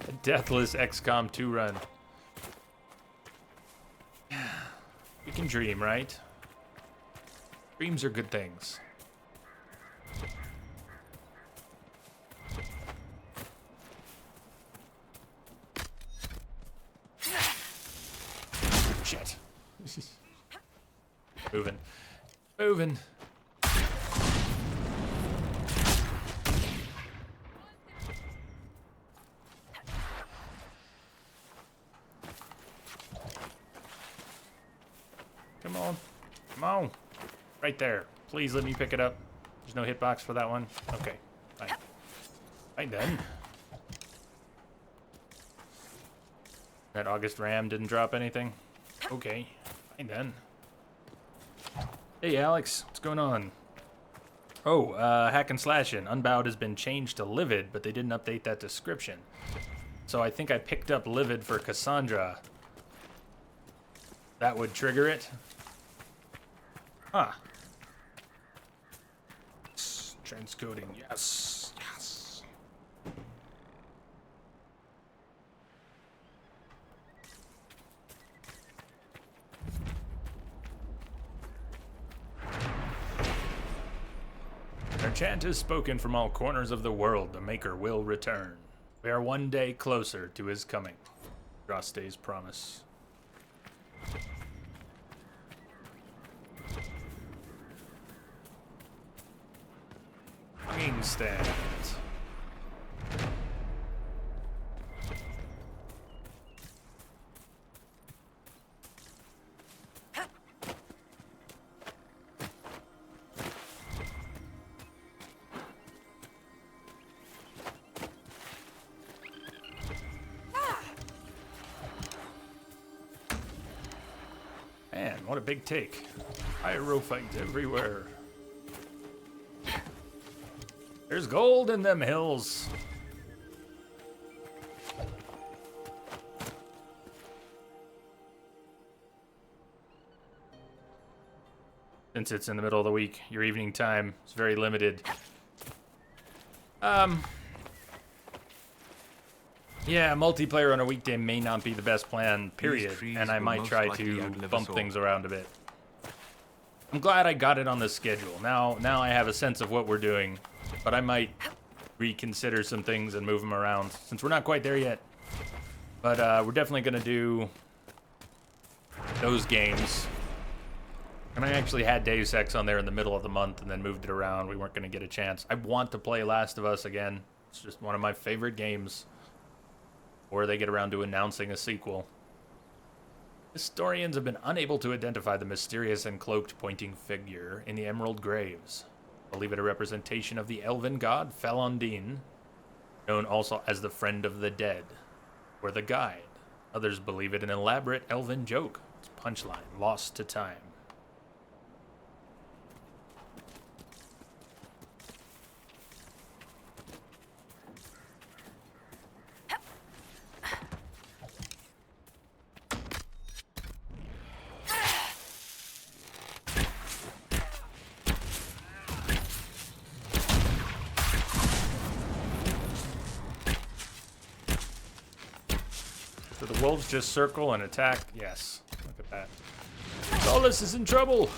A deathless XCOM 2 run. We can dream, right? Dreams are good things. Shit. Moving. Come on. Right there. Please let me pick it up. There's no hitbox for that one. Okay. Fine. Fine then. That August Ram didn't drop anything? Okay. Fine then. Hey Alex, what's going on? Oh, hack and slashing. Unbowed has been changed to Livid, but they didn't update that description. So I think I picked up Livid for Cassandra. That would trigger it. Huh. Transcoding, yes. Our chant is spoken from all corners of the world. The Maker will return. We are one day closer to his coming. Droste's promise. Wing stand. Man, what a big take. Pyrophyte everywhere. There's gold in them hills. Since it's in the middle of the week, your evening time is very limited. Yeah, multiplayer on a weekday may not be the best plan, period. And I might try to bump things around a bit. I'm glad I got it on the schedule. Now I have a sense of what we're doing. But I might reconsider some things and move them around, since we're not quite there yet. But we're definitely going to do those games. And I actually had Deus Ex on there in the middle of the month and then moved it around. We weren't going to get a chance. I want to play Last of Us again. It's just one of my favorite games. Or they get around to announcing a sequel. Historians have been unable to identify the mysterious and cloaked pointing figure in the Emerald Graves. Believe it a representation of the elven god Felondine, known also as the Friend of the Dead, or the Guide. Others believe it an elaborate elven joke. Its punchline, lost to time. Do the wolves just circle and attack? Yes. Look at that. Solus is in trouble!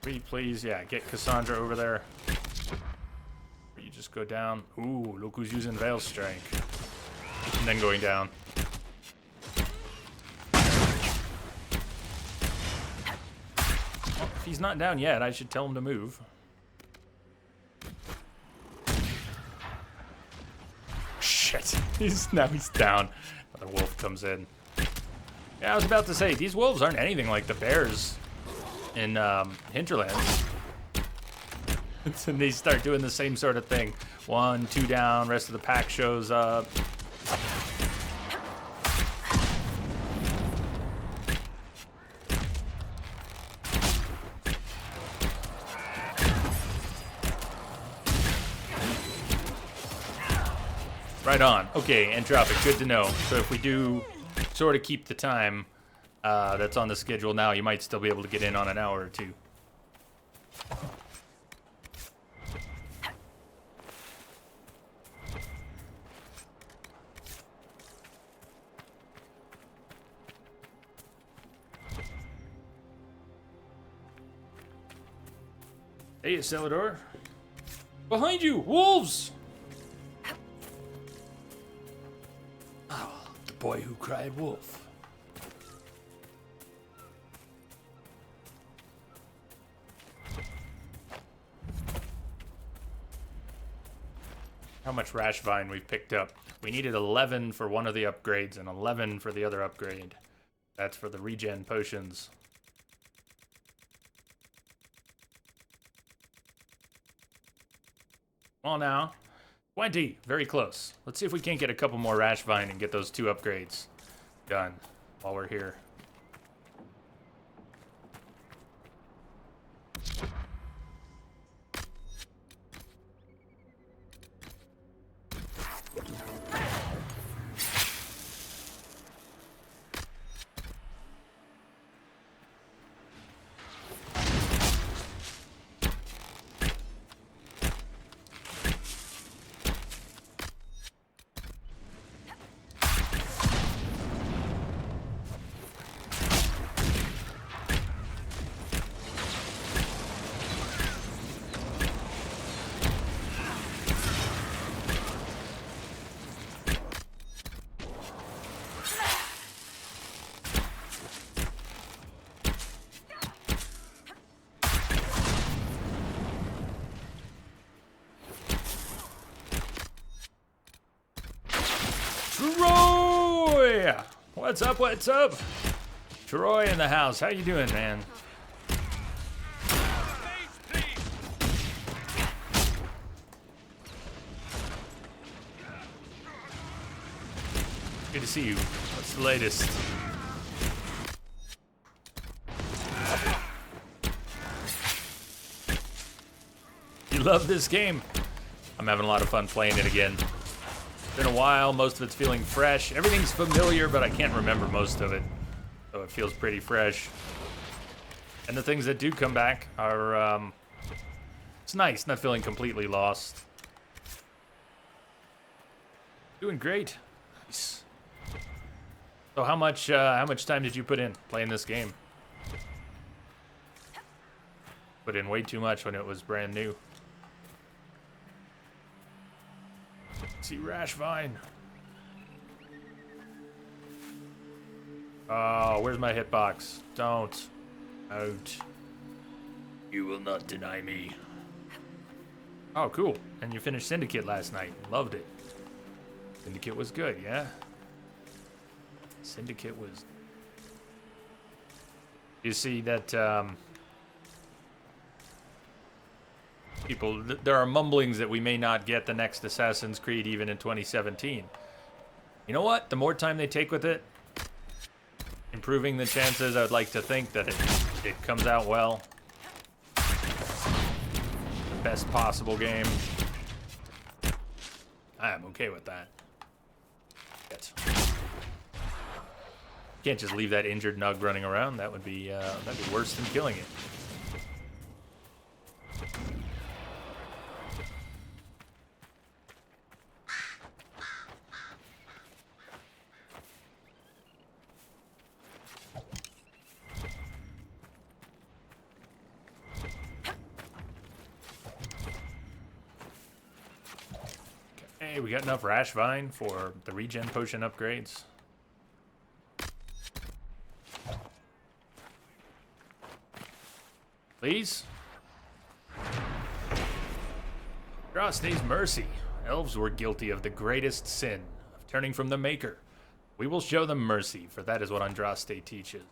Please, yeah, get Cassandra over there. Or you just go down. Ooh, look who's using Veil Strike. And then going down. Well, if he's not down yet, I should tell him to move. Shit. He's down. Another wolf comes in. Yeah, I was about to say, these wolves aren't anything like the bears in Hinterlands. And they start doing the same sort of thing. 1, 2 down, rest of the pack shows up. Right on. Okay, Entropic, good to know. So if we do sort of keep the time that's on the schedule now, you might still be able to get in on an hour or two. Hey, Celador. Behind you! Wolves! Oh, the boy who cried wolf. How much Rash Vine we've picked up. We needed 11 for one of the upgrades and 11 for the other upgrade. That's for the regen potions. Come on now. 20. Very close. Let's see if we can't get a couple more Rash Vine and get those 2 upgrades done while we're here. Troy! What's up, what's up? Troy in the house. How you doing, man? Good to see you. What's the latest? You love this game? I'm having a lot of fun playing it again. Been a while, most of it's feeling fresh. Everything's familiar, but I can't remember most of it. So it feels pretty fresh. And the things that do come back are, it's nice, not feeling completely lost. Doing great. Nice. So how much time did you put in playing this game? Put in way too much when it was brand new. See Rash Vine. Oh, where's my hitbox? Don't. Out. You will not deny me. Oh, cool. And you finished Syndicate last night. Loved it. Syndicate was good, yeah? Syndicate was... You see that, people... There are mumblings that we may not get the next Assassin's Creed even in 2017. You know what? The more time they take with it, improving the chances, I would like to think that it comes out well. The best possible game. I am okay with that. Yes. Can't just leave that injured Nug running around. That would be worse than killing it. Okay, we got enough Rash Vine for the regen potion upgrades. Please? Andraste's mercy. Elves were guilty of the greatest sin, of turning from the Maker. We will show them mercy, for that is what Andraste teaches.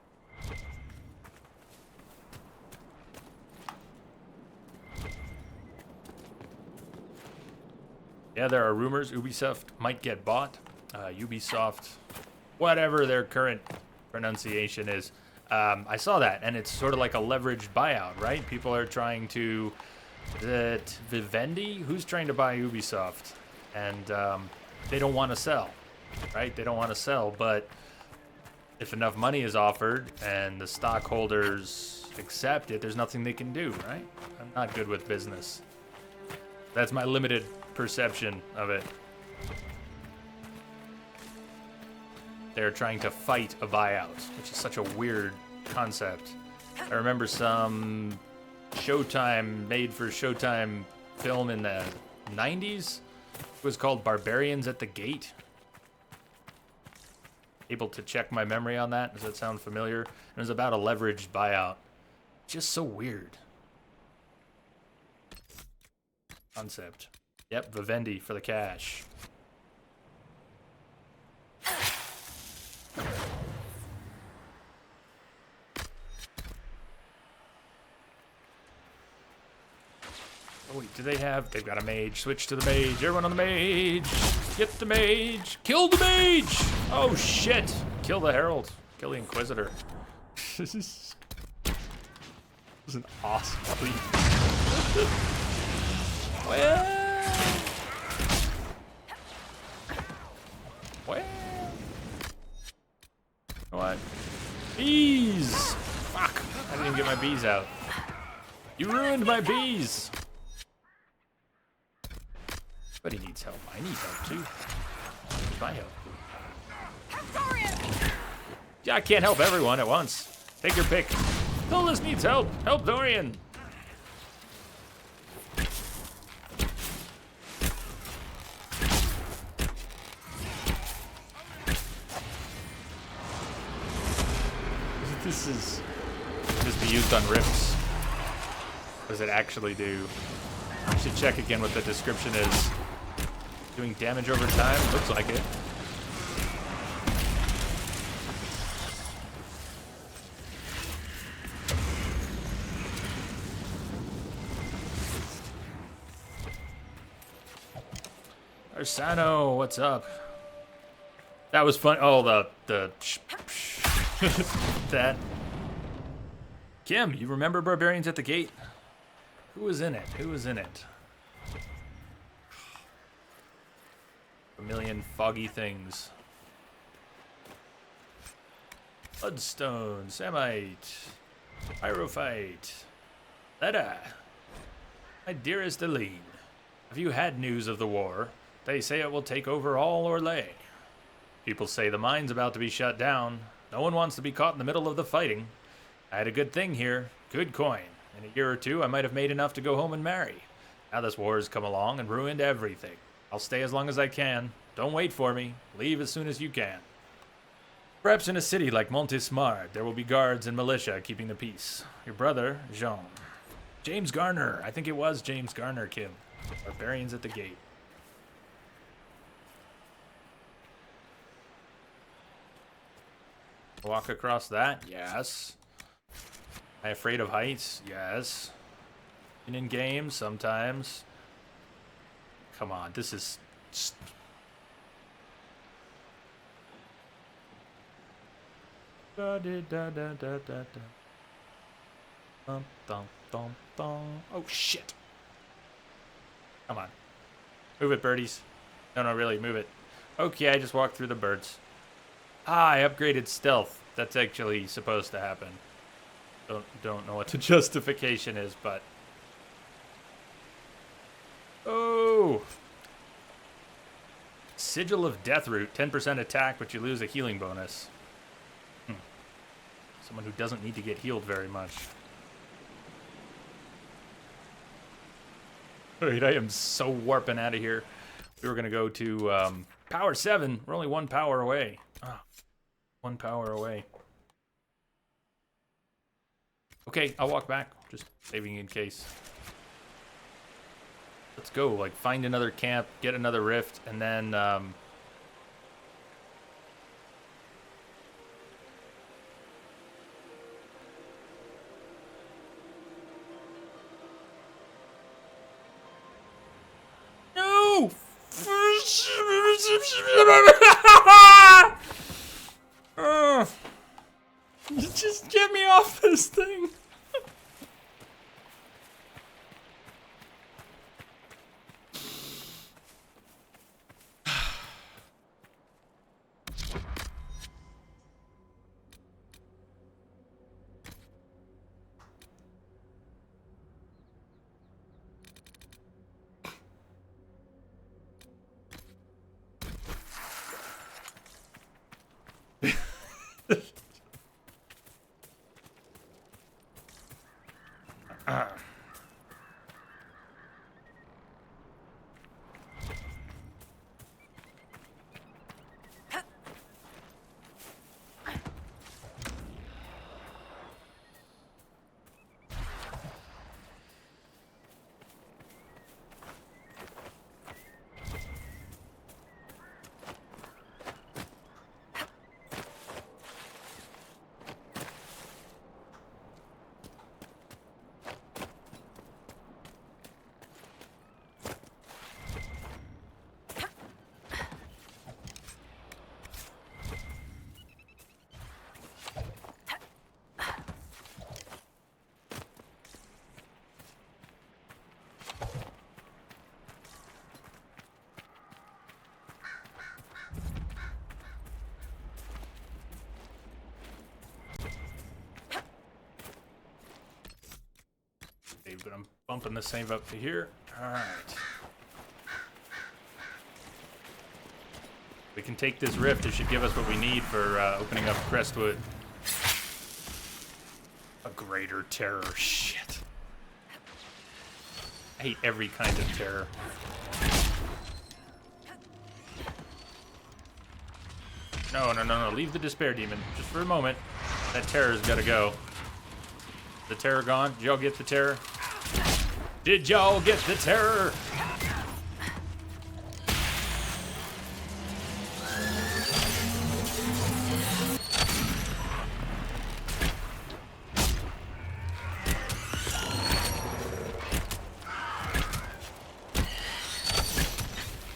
Yeah, there are rumors Ubisoft might get bought. Ubisoft, whatever their current pronunciation is. I saw that, and it's sort of like a leveraged buyout, right? People are trying to... That Vivendi? Who's trying to buy Ubisoft? And they don't want to sell, right? They don't want to sell, but if enough money is offered and the stockholders accept it, there's nothing they can do, right? I'm not good with business. That's my limited perception of it. They're trying to fight a buyout, which is such a weird concept. I remember some Showtime, made for Showtime film in the 90s. It was called Barbarians at the Gate. Able to check my memory on that? Does that sound familiar? It was about a leveraged buyout. Just so weird. Concept. Yep, Vivendi for the cash. Oh wait, do they have... They've got a mage. Switch to the mage. Everyone on the mage. Get the mage. Kill the mage! Oh shit! Kill the herald. Kill the inquisitor. This is an awesome tweet. Well... What? Bees! Fuck! I didn't even get my bees out. You ruined my bees! But he needs help. I need help too. Where's my help? Yeah, I can't help everyone at once. Take your pick. Hillis needs help. Help Dorian. This be used on rifts. What does it actually do? I should check again what the description is. Doing damage over time? Looks like it. Arsano, what's up? That was fun. Oh, the that. Kim, you remember Barbarians at the Gate? Who was in it? Who was in it? A million foggy things. Bloodstone, Samite, Pyrophyte, Leda. My dearest Aline, have you had news of the war? They say it will take over all Orlais. People say the mine's about to be shut down. No one wants to be caught in the middle of the fighting. I had a good thing here, good coin. In a year or two, I might have made enough to go home and marry. Now this war has come along and ruined everything. I'll stay as long as I can. Don't wait for me. Leave as soon as you can. Perhaps in a city like Montismart, there will be guards and militia keeping the peace. Your brother, Jean. James Garner. I think it was James Garner, Kim. Barbarians at the gate. Walk across that? Yes. Am I afraid of heights? Yes. Been in games? Sometimes. Come on, this is... Oh, shit. Come on. Move it, birdies. No, really, move it. Okay, I just walked through the birds. Ah, I upgraded stealth. That's actually supposed to happen. Don't know what the justification is, but... Oh! Sigil of Deathroot. 10% attack, but you lose a healing bonus. Someone who doesn't need to get healed very much. Alright, I am so warping out of here. We were going to go to Power 7. We're only 1 power away. Ah, 1 power away. Okay, I'll walk back. Just saving in case. Let's go. Like, find another camp, get another rift, and then... No! Just get me off this thing. But I'm bumping the save up to here. Alright. We can take this rift. It should give us what we need for opening up Crestwood. A greater terror. Shit. I hate every kind of terror. No. Leave the despair demon. Just for a moment. That terror's gotta go. The terror gone? Did y'all get the terror? Did y'all get the terror?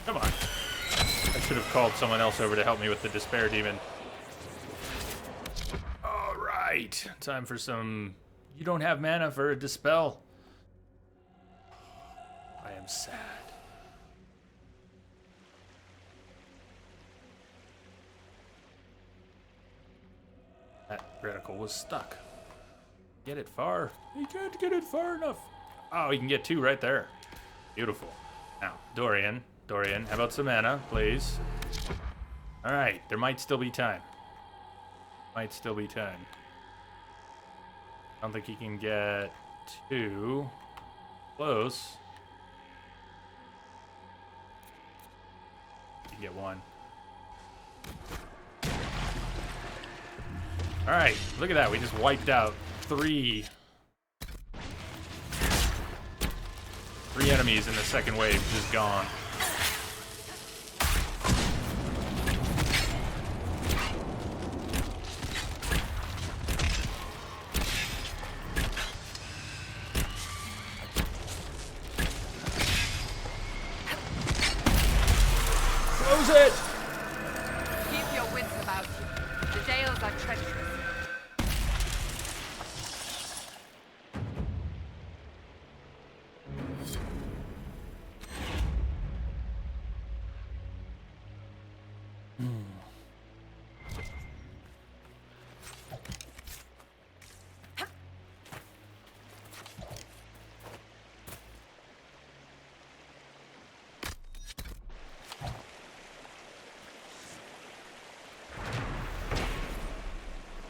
Come on. I should have called someone else over to help me with the despair demon. All right. Time for some... You don't have mana for a dispel. I am sad. That reticle was stuck. Get it far. You can't get it far enough. Oh, you can get 2 right there. Beautiful. Now, Dorian, how about some mana, please? All right, there might still be time. Might still be time. I don't think he can get 2. Close. get one. Alright, look at that. We just wiped out three enemies in the second wave, just gone. Close it! Keep your wits about you. The jails are treacherous.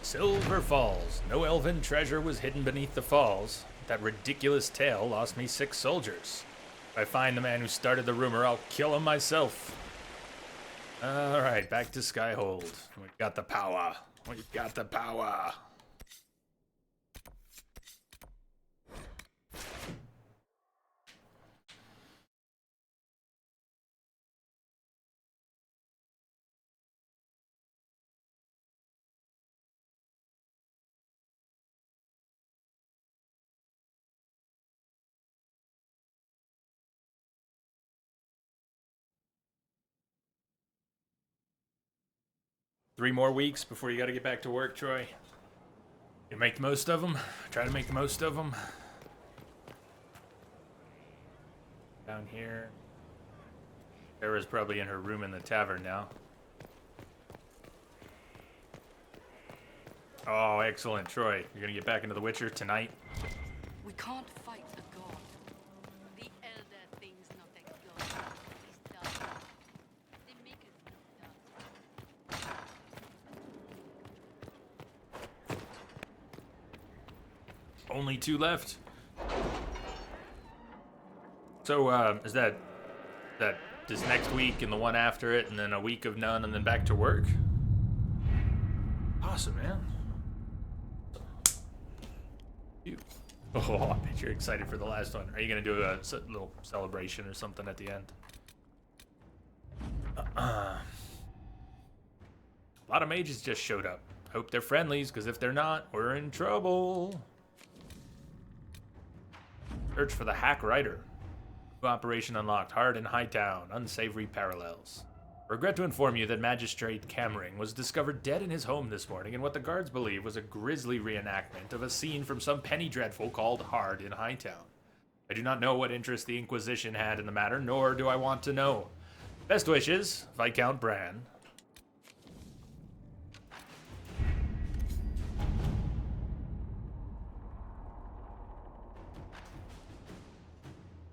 Silver Falls. No elven treasure was hidden beneath the falls. That ridiculous tale lost me 6 soldiers. If I find the man who started the rumor, I'll kill him myself. Alright, back to Skyhold. We've got the power. We've got the power. Three more weeks before you gotta get back to work, Troy. You make the most of them. Try to make the most of them. Down here. Sarah's probably in her room in the tavern now. Oh, excellent, Troy. You're gonna get back into The Witcher tonight? We can't fight a god. The elder things not a god. He's done. They make us not done. Only 2 left. So, is that this next week and the one after it, and then a week of none, and then back to work? Awesome, man. You. Oh, I bet you're excited for the last one. Are you gonna do a little celebration or something at the end? A lot of mages just showed up. Hope they're friendlies, because if they're not, we're in trouble. Search for the Hack Rider. New operation unlocked. Hard in Hightown. Unsavory parallels. Regret to inform you that Magistrate Camring was discovered dead in his home this morning in what the guards believe was a grisly reenactment of a scene from some penny dreadful called Hard in Hightown. I do not know what interest the Inquisition had in the matter, nor do I want to know. Best wishes, Viscount Bran.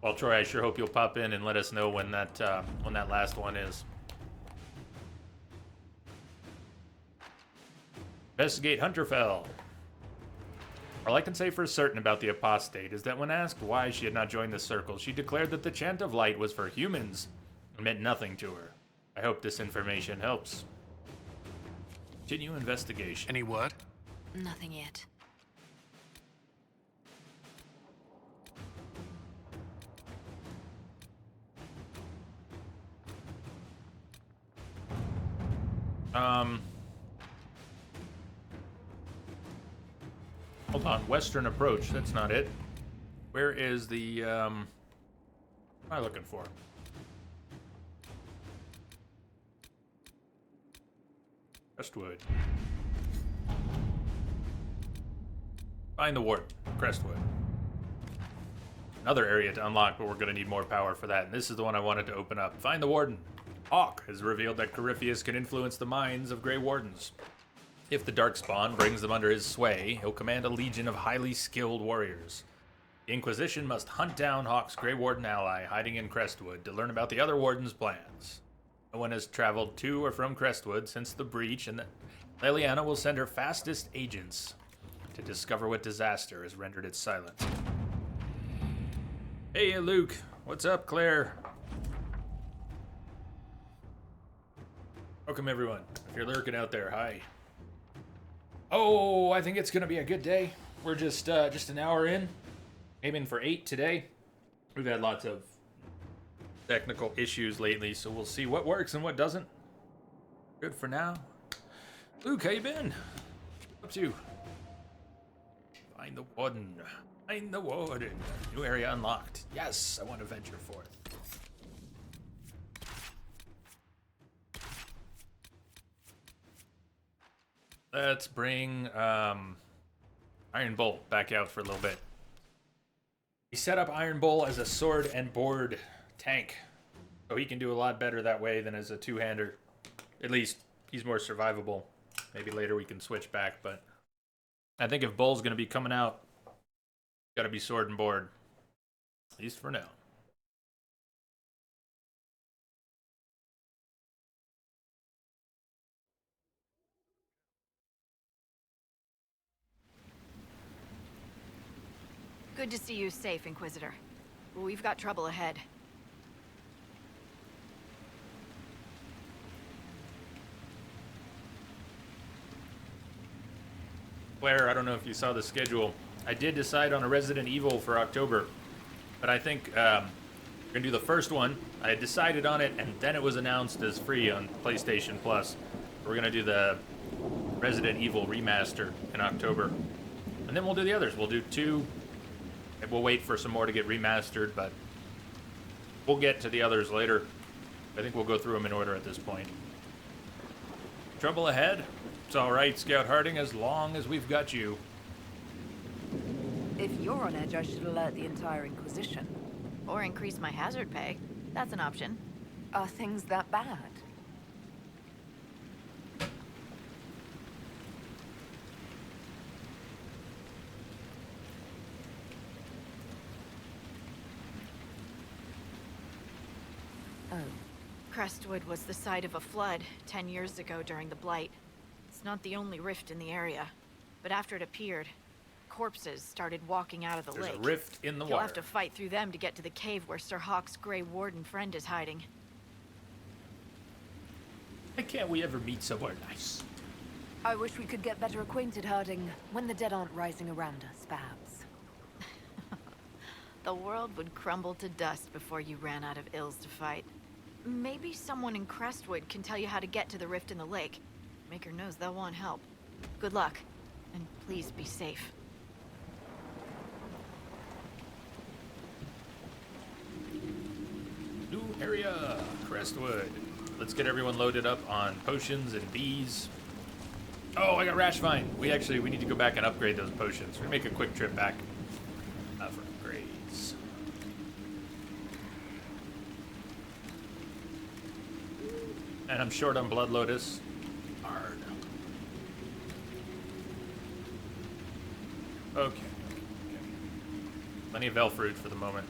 Well, Troy, I sure hope you'll pop in and let us know when that last one is. Investigate Hunterfell. All I can say for certain about the apostate is that when asked why she had not joined the circle, she declared that the chant of light was for humans and meant nothing to her. I hope this information helps. Continue investigation. Any word? Nothing yet. Hold on, Western Approach, that's not it. Where is the, what am I looking for? Crestwood. Find the warden, Crestwood. Another area to unlock, but we're going to need more power for that. And this is the one I wanted to open up. Find the warden. Hawk has revealed that Corypheus can influence the minds of Grey Wardens. If the Darkspawn brings them under his sway, he'll command a legion of highly skilled warriors. The Inquisition must hunt down Hawk's Grey Warden ally hiding in Crestwood to learn about the other Warden's plans. No one has traveled to or from Crestwood since the breach, and Leliana will send her fastest agents to discover what disaster has rendered it silent. Hey, Luke. What's up, Claire? Welcome, everyone. If you're lurking out there, hi. Oh, I think it's gonna be a good day. We're just an hour in, aiming for 8 today. We've had lots of technical issues lately, so we'll see what works and what doesn't. Good for now. Luke, how you been? Up to? Find the warden. Find the warden. New area unlocked. Yes, I want to venture forth. Let's bring Iron Bull back out for a little bit. We set up Iron Bull as a sword and board tank, so he can do a lot better that way than as a two-hander. At least he's more survivable. Maybe later we can switch back, but I think if Bull's going to be coming out, got to be sword and board, at least for now. Good to see you safe, Inquisitor. We've got trouble ahead. Claire, I don't know if you saw the schedule. I did decide on a Resident Evil for October, but I think we're gonna do the first one. I had decided on it, and then it was announced as free on PlayStation Plus. We're gonna do the Resident Evil remaster in October, and then we'll do the others. We'll do 2, and we'll wait for some more to get remastered, but we'll get to the others later. I think we'll go through them in order at this point. Trouble ahead? It's all right, Scout Harding, as long as we've got you. If you're on edge, I should alert the entire Inquisition. Or increase my hazard pay. That's an option. Are things that bad? Oh. Crestwood was the site of a flood 10 years ago during the Blight. It's not the only rift in the area, but after it appeared, corpses started walking out of the lake. There's a rift in the You'll water. have to fight through them to get to the cave where Sir Hawk's Grey Warden friend is hiding. Why can't we ever meet somewhere nice? I wish we could get better acquainted, Harding, when the dead aren't rising around us, perhaps. The world would crumble to dust before you ran out of ills to fight. Maybe someone in Crestwood can tell you how to get to the rift in the lake. Maker knows they'll want help. Good luck, and please be safe. New area, Crestwood. Let's get everyone loaded up on potions and bees. Oh, I got Rash Vine. We need to go back and upgrade those potions. We make a quick trip back for upgrades. And I'm short on Blood Lotus. Hard. Okay. Plenty of elf fruit for the moment.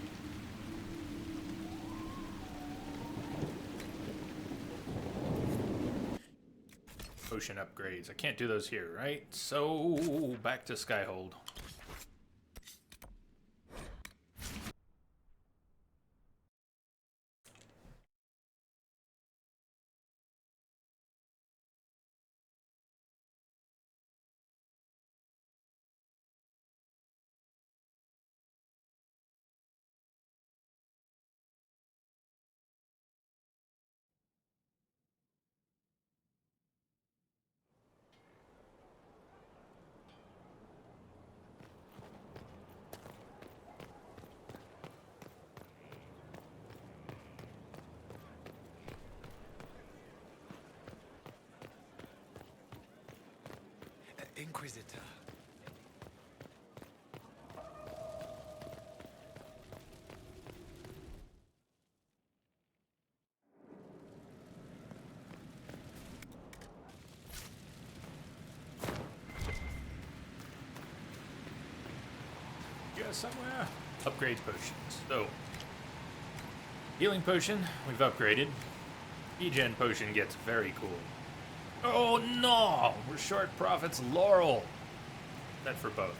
Potion upgrades. I can't do those here, right? So, back to Skyhold. Inquisitor. Yeah, somewhere. Upgrade potions. So, healing potion, we've upgraded. Regen potion gets very cool. Oh no! We're short Prophet's Laurel. That for both.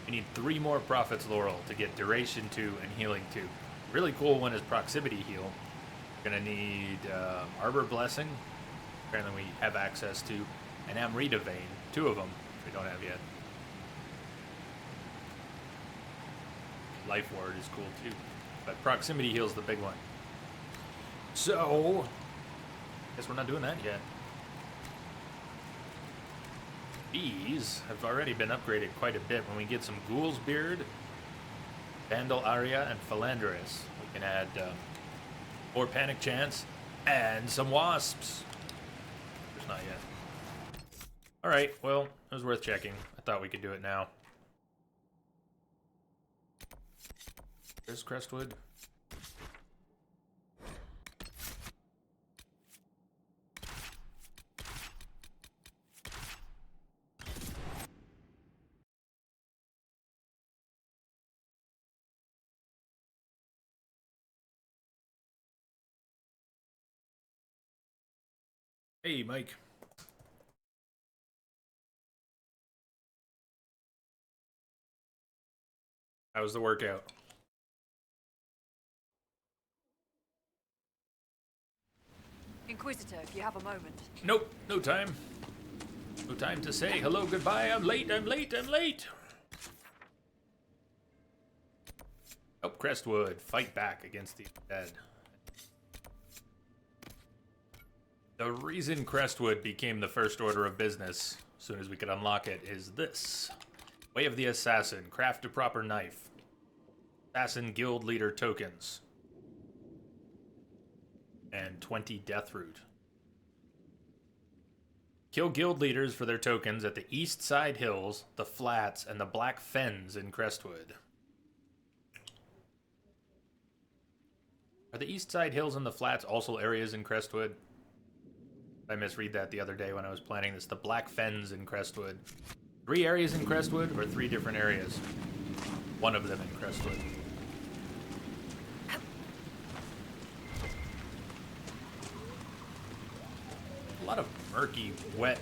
We need 3 more Prophet's Laurel to get Duration 2 and Healing 2. Really cool one is Proximity Heal. We're gonna need Arbor Blessing Apparently we have access to an Amrita vein. 2 of them we don't have yet. Life Ward is cool too. But proximity heal's the big one. So, guess we're not doing that yet. These have already been upgraded quite a bit. When we get some Ghoul's Beard, Vandal Aria, and Philandris, we can add more Panic Chance and some Wasps. There's not yet. Alright, well, it was worth checking. I thought we could do it now. There's Crestwood. Hey, Mike. How was the workout? Inquisitor, if you have a moment. Nope, no time. No time to say hello, goodbye. I'm late, I'm late, I'm late. Oh, Crestwood, fight back against the dead. The reason Crestwood became the first order of business, as soon as we could unlock it, is this. Way of the Assassin, craft a proper knife. Assassin Guild Leader tokens. And 20 Death Root. Kill guild leaders for their tokens at the East Side Hills, the Flats, and the Black Fens in Crestwood. Are the East Side Hills and the Flats also areas in Crestwood? I misread that the other day when I was planning this. The Black Fens in Crestwood. 3 areas in Crestwood or 3 different areas? One of them in Crestwood. A lot of murky, wet,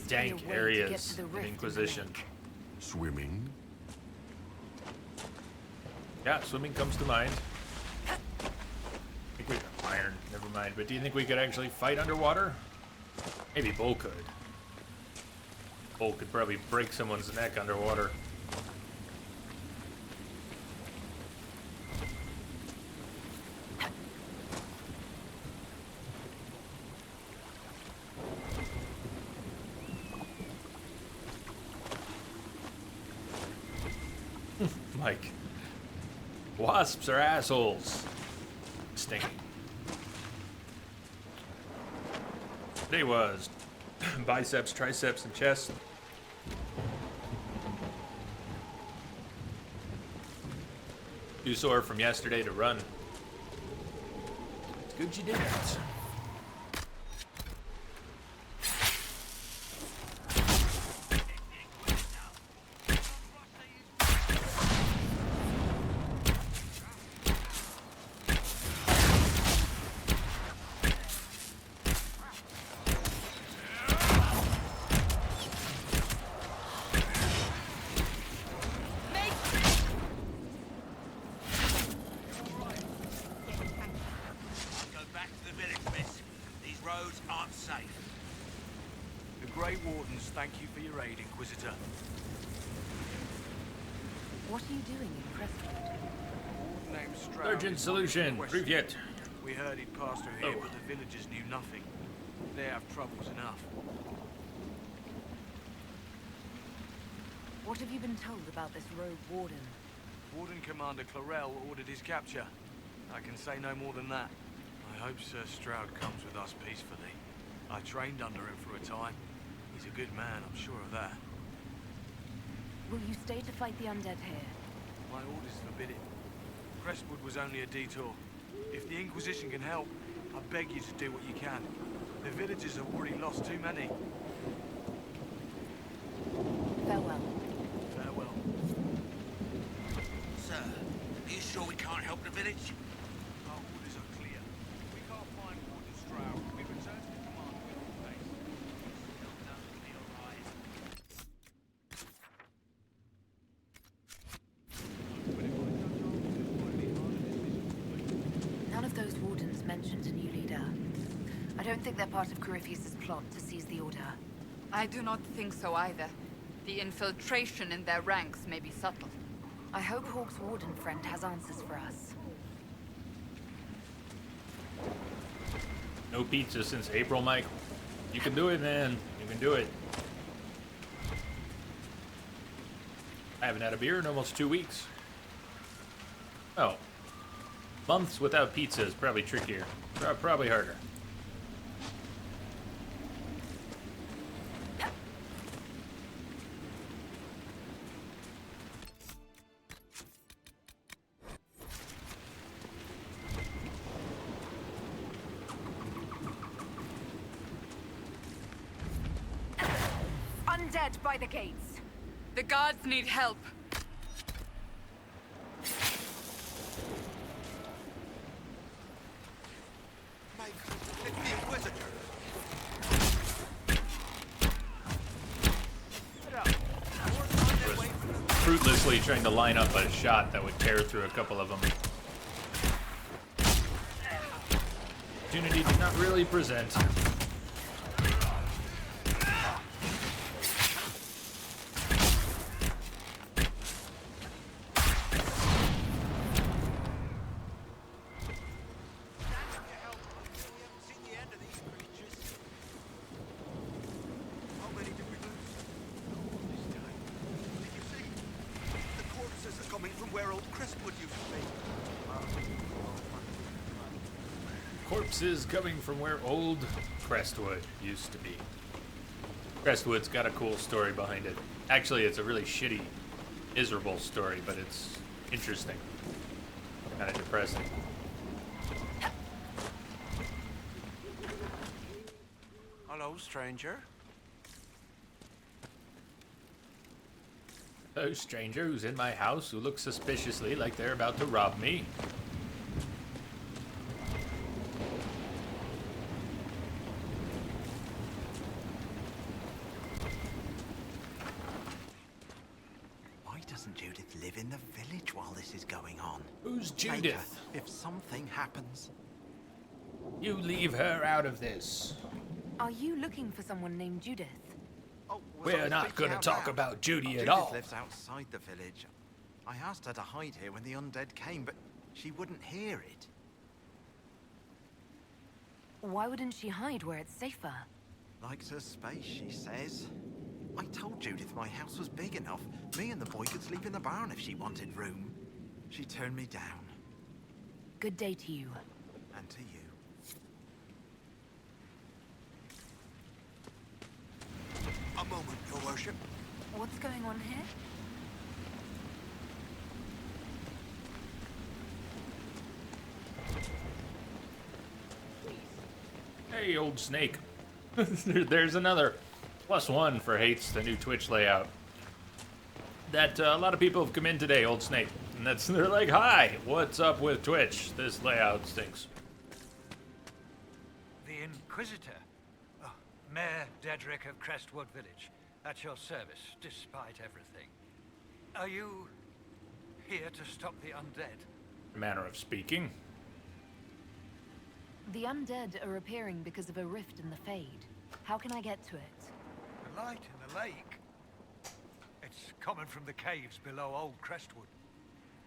dank areas in Inquisition. Swimming? Yeah, swimming comes to mind. I think we can iron, never mind. But do you think we could actually fight underwater? Maybe Bull could. Bull could probably break someone's neck underwater. Mike. Wasps are assholes. Stinky. Today was biceps, triceps, and chest. Too sore from yesterday to run. It's good you did it. Thank you for your aid, Inquisitor. What are you doing in Crestwood? Name's Stroud. Urgent solution. Privyet. We heard he'd passed through here, but the villagers knew nothing. They have troubles enough. What have you been told about this rogue warden? Warden Commander Clarel ordered his capture. I can say no more than that. I hope Sir Stroud comes with us peacefully. I trained under him for a time. He's a good man, I'm sure of that. Will you stay to fight the undead here? My orders forbid it. Crestwood was only a detour. If the Inquisition can help, I beg you to do what you can. The villagers have already lost too many. Farewell. Farewell. Sir, are you sure we can't help the village? Our orders are clear. We can't find Warden Stroud. We return to the command with all base. Still doesn't feel right. None of those wardens mentioned a new leader. I don't think they're part of Corypheus' plot to seize the Order. I do not think so either. The infiltration in their ranks may be subtle. I hope Hawk's warden friend has answers for us. No pizza since April, Mike. You can do it, man. You can do it. I haven't had a beer in almost 2 weeks. Oh. Months without pizza is probably trickier. Probably harder. Undead by the gates. The guards need help. Mike, it's the Inquisitor. Fruitlessly trying to line up a shot that would tear through a couple of them. Opportunity did not really present. Corpses coming from where old Crestwood used to be. Crestwood's got a cool story behind it. Actually, it's a really shitty, miserable story, but it's interesting. Kind of depressing. Hello, stranger. Hello, stranger who's in my house who looks suspiciously like they're about to rob me. Judith live in the village while this is going on? Who's Later, Judith? if something happens. You leave her out of this. Are you looking for someone named Judith? Oh, We're not going to talk about Judy at Judith all. lives outside the village. I asked her to hide here when the undead came, but she wouldn't hear it. Why wouldn't she hide where it's safer? Likes her space, she says. I told Judith my house was big enough. Me and the boy could sleep in the barn if she wanted room. She turned me down. Good day to you. And to you. A moment, your worship. What's going on here? Hey, old snake. There's another +1 for hates the new Twitch layout. That a lot of people have come in today, old snake. And they're like, hi, what's up with Twitch? This layout stinks. The Inquisitor. Oh, Mayor Dedrick of Crestwood Village. At your service, despite everything. Are you here to stop the undead? Manner of speaking. The undead are appearing because of a rift in the Fade. How can I get to it? The light in the lake? It's coming from the caves below Old Crestwood.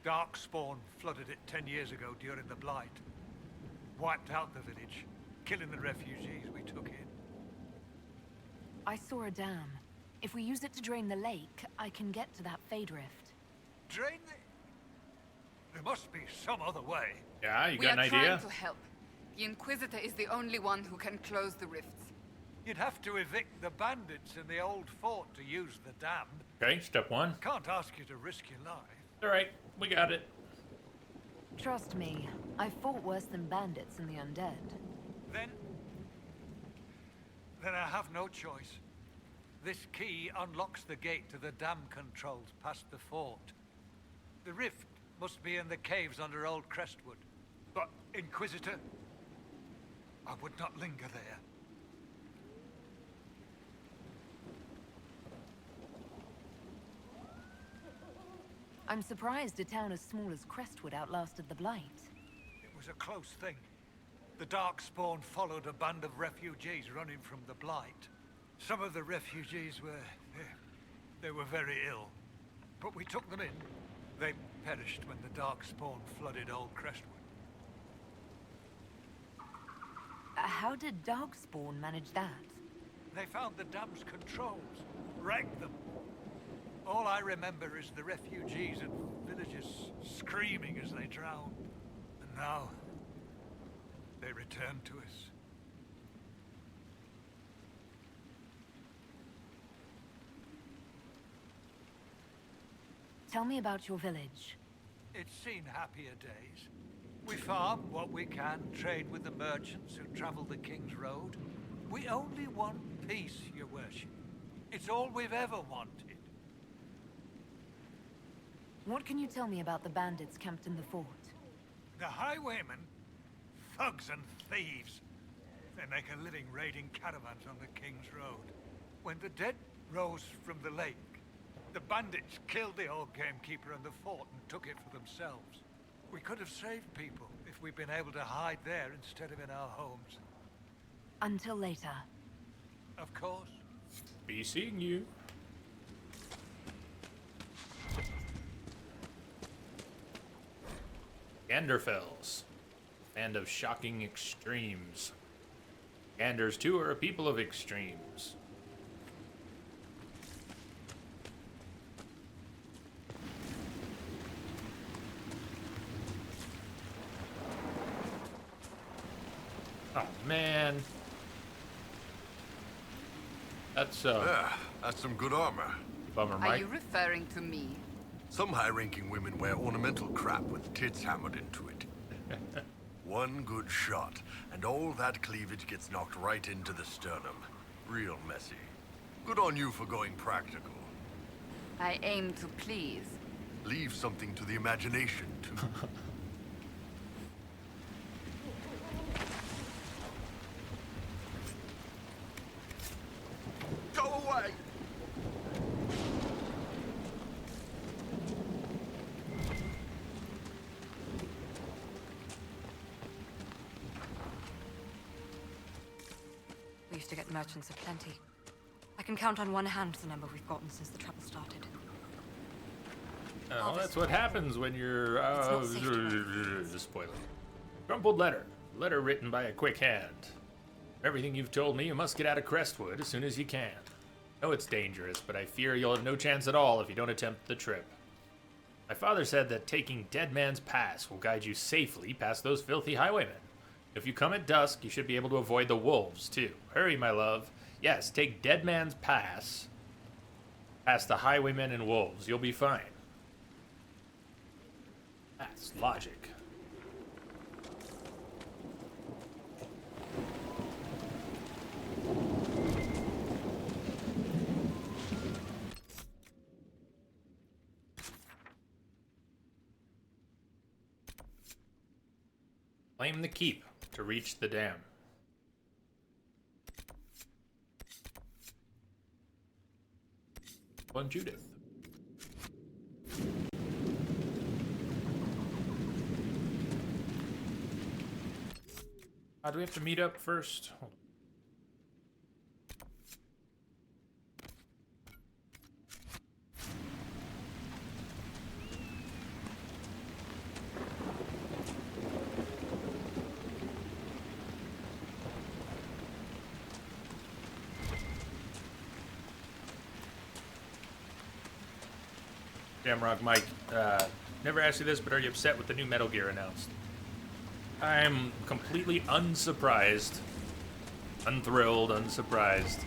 Darkspawn flooded it 10 years ago during the Blight. Wiped out the village, killing the refugees we took in. I saw a dam. If we use it to drain the lake, I can get to that Fade rift. Drain the... There must be some other way. Yeah, you We got an are idea? trying to help. The Inquisitor is the only one who can close the rifts. You'd have to evict the bandits in the old fort to use the dam. Okay, step 1. Can't ask you to risk your life. Alright, we got it. Trust me, I've fought worse than bandits and the undead. Then I have no choice. This key unlocks the gate to the dam controls past the fort. The rift must be in the caves under Old Crestwood. But, Inquisitor, I would not linger there. I'm surprised a town as small as Crestwood outlasted the Blight. It was a close thing. The Darkspawn followed a band of refugees running from the Blight. Some of the refugees were... they were very ill. But we took them in. They perished when the Darkspawn flooded old Crestwood. How did Darkspawn manage that? They found the dam's controls, wrecked them. All I remember is the refugees and villagers screaming as they drowned. And now, they return to us. Tell me about your village. It's seen happier days. We farm what we can, trade with the merchants who travel the King's Road. We only want peace, your worship. It's all we've ever wanted. What can you tell me about the bandits camped in the fort? The highwaymen? Thugs and thieves. They make a living raiding caravans on the King's Road. When the dead rose from the lake, the bandits killed the old gamekeeper and the fort and took it for themselves. We could have saved people if we'd been able to hide there instead of in our homes. Until later. Of course. Be seeing you. Ganderfells, land of shocking extremes. Ganders, too, are a people of extremes. Oh, man. That's some good armor. Bummer, Are Mike. you referring to me? Some high-ranking women wear ornamental crap with tits hammered into it. One good shot, and all that cleavage gets knocked right into the sternum. Real messy. Good on you for going practical. I aim to please. Leave something to the imagination, too. Go away! We used to get merchants aplenty. I can count on one hand the number we've gotten since the trouble started. Oh, that's what happens when you're not safe to spoiler. Crumpled letter. Letter written by a quick hand. Everything you've told me, you must get out of Crestwood as soon as you can. I know it's dangerous, but I fear you'll have no chance at all if you don't attempt the trip. My father said that taking Dead Man's Pass will guide you safely past those filthy highwaymen. If you come at dusk, you should be able to avoid the wolves, too. Hurry, my love. Yes, take Dead Man's Pass past the highwaymen and wolves. You'll be fine. That's logic. Claim the keep to reach the dam. On Judith. Do we have to meet up first? Hold on. Jamrock Mike, never asked you this, but are you upset with the new Metal Gear announced? I'm completely unsurprised. Unthrilled, unsurprised.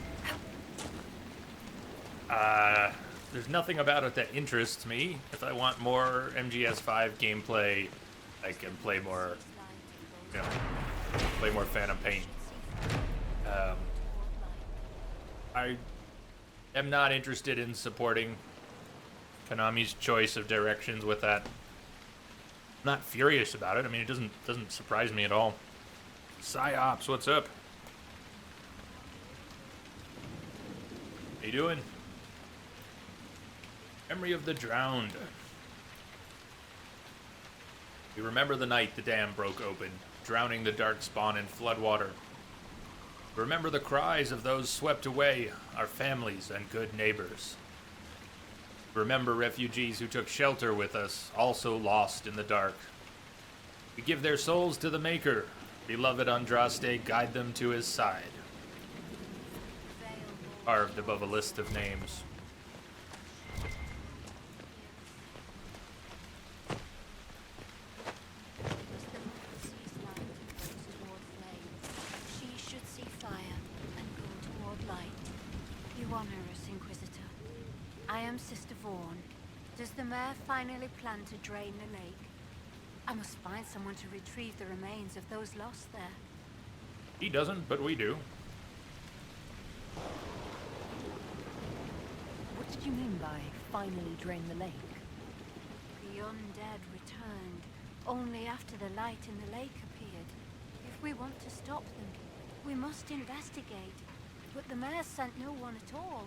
There's nothing about it that interests me. If I want more MGS5 gameplay, I can play more, play more Phantom Pain. I am not interested in supporting Konami's choice of directions with that. I'm not furious about it. I mean, it doesn't surprise me at all. Psyops, what's up? How you doing? Memory of the drowned. We remember the night the dam broke open, drowning the Darkspawn in floodwater. Remember the cries of those swept away, our families and good neighbors. Remember refugees who took shelter with us, also lost in the dark. We give their souls to the Maker. Beloved Andraste, guide them to his side. Carved above a list of names. She should see fire and go toward light. You honor us, Inquisitor. I am Sister Vaughn. Does the mayor finally plan to drain the lake? I must find someone to retrieve the remains of those lost there. He doesn't, but we do. What did you mean by finally drain the lake? The undead returned, only after the light in the lake appeared. If we want to stop them, we must investigate. But the mayor sent no one at all.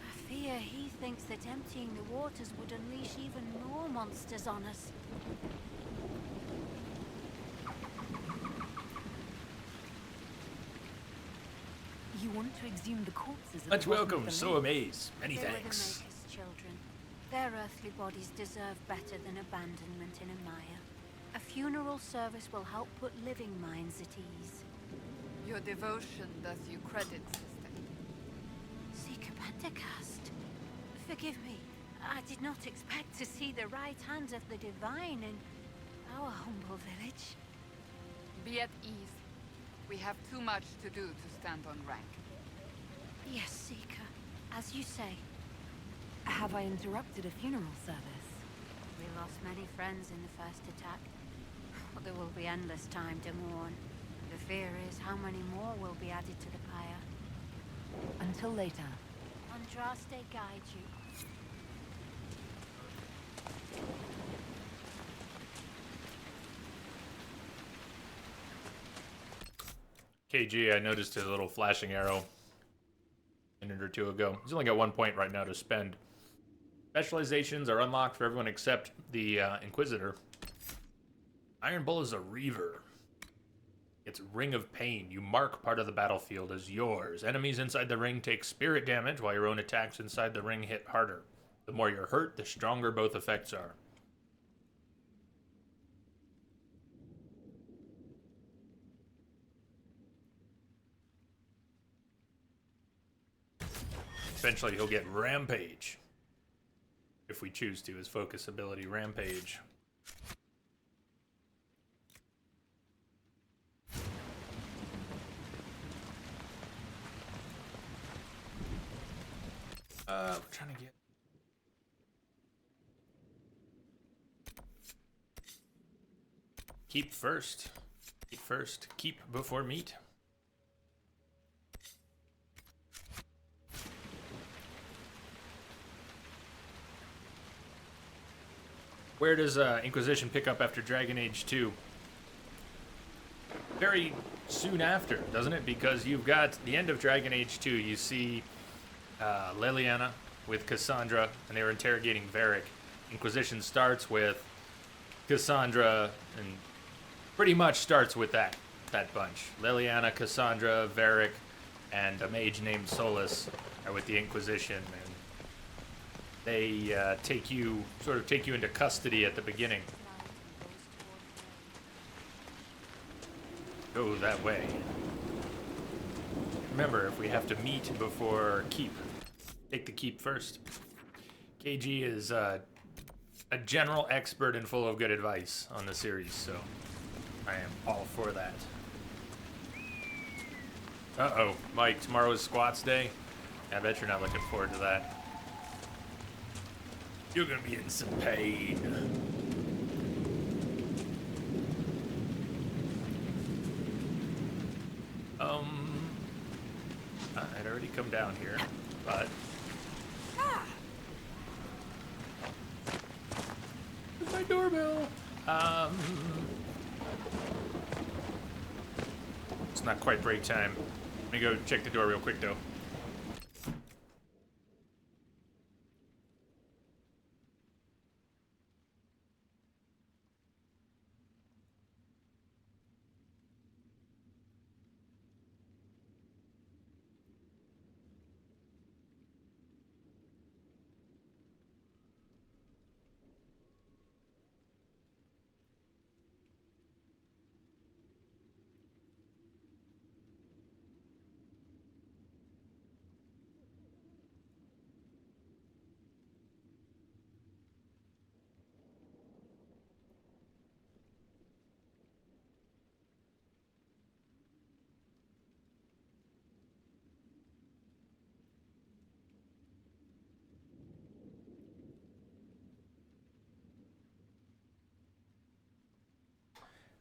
I fear he thinks that emptying the waters would unleash even more monsters on us. You want to exhume the corpses of Much the bottom of welcome, the so lake? amazed. Many They were the thanks. Maker's children. Their earthly bodies deserve better than abandonment in a mire. A funeral service will help put living minds at ease. Your devotion does you credit, sister. Seeker Pentacast. Forgive me. I did not expect to see the right hand of the divine in our humble village. Be at ease. We have too much to do to stand on rank. Yes, Seeker. As you say. Have I interrupted a funeral service? We lost many friends in the first attack. But there will be endless time to mourn. The fear is how many more will be added to the pyre. Until later. Andraste guide you. KG, I noticed a little flashing arrow a minute or two ago. He's only got 1 point right now to spend. Specializations are unlocked for everyone except the Inquisitor. Iron Bull is a Reaver. It's Ring of Pain. You mark part of the battlefield as yours. Enemies inside the ring take spirit damage, while your own attacks inside the ring hit harder. The more you're hurt, the stronger both effects are. Eventually he'll get Rampage. If we choose to, his focus ability, Rampage. We're trying to get... Keep first. Keep first. Keep before meat. Where does Inquisition pick up after Dragon Age 2? Very soon after, doesn't it? Because you've got the end of Dragon Age 2. You see Liliana with Cassandra, and they were interrogating Varric. Inquisition starts with Cassandra, and pretty much starts with that bunch. Liliana, Cassandra, Varric, and a mage named Solus are with the Inquisition, and they take you into custody at the beginning. Go that way. Remember, if we have to meet before keep, take the keep first. KG is a general expert and full of good advice on the series, so I am all for that. Uh-oh, Mike, tomorrow is squats day. I bet you're not looking forward to that. You're gonna be in some pain. I'd already come down here, but... Where's my doorbell? It's not quite break time. Let me go check the door real quick, though.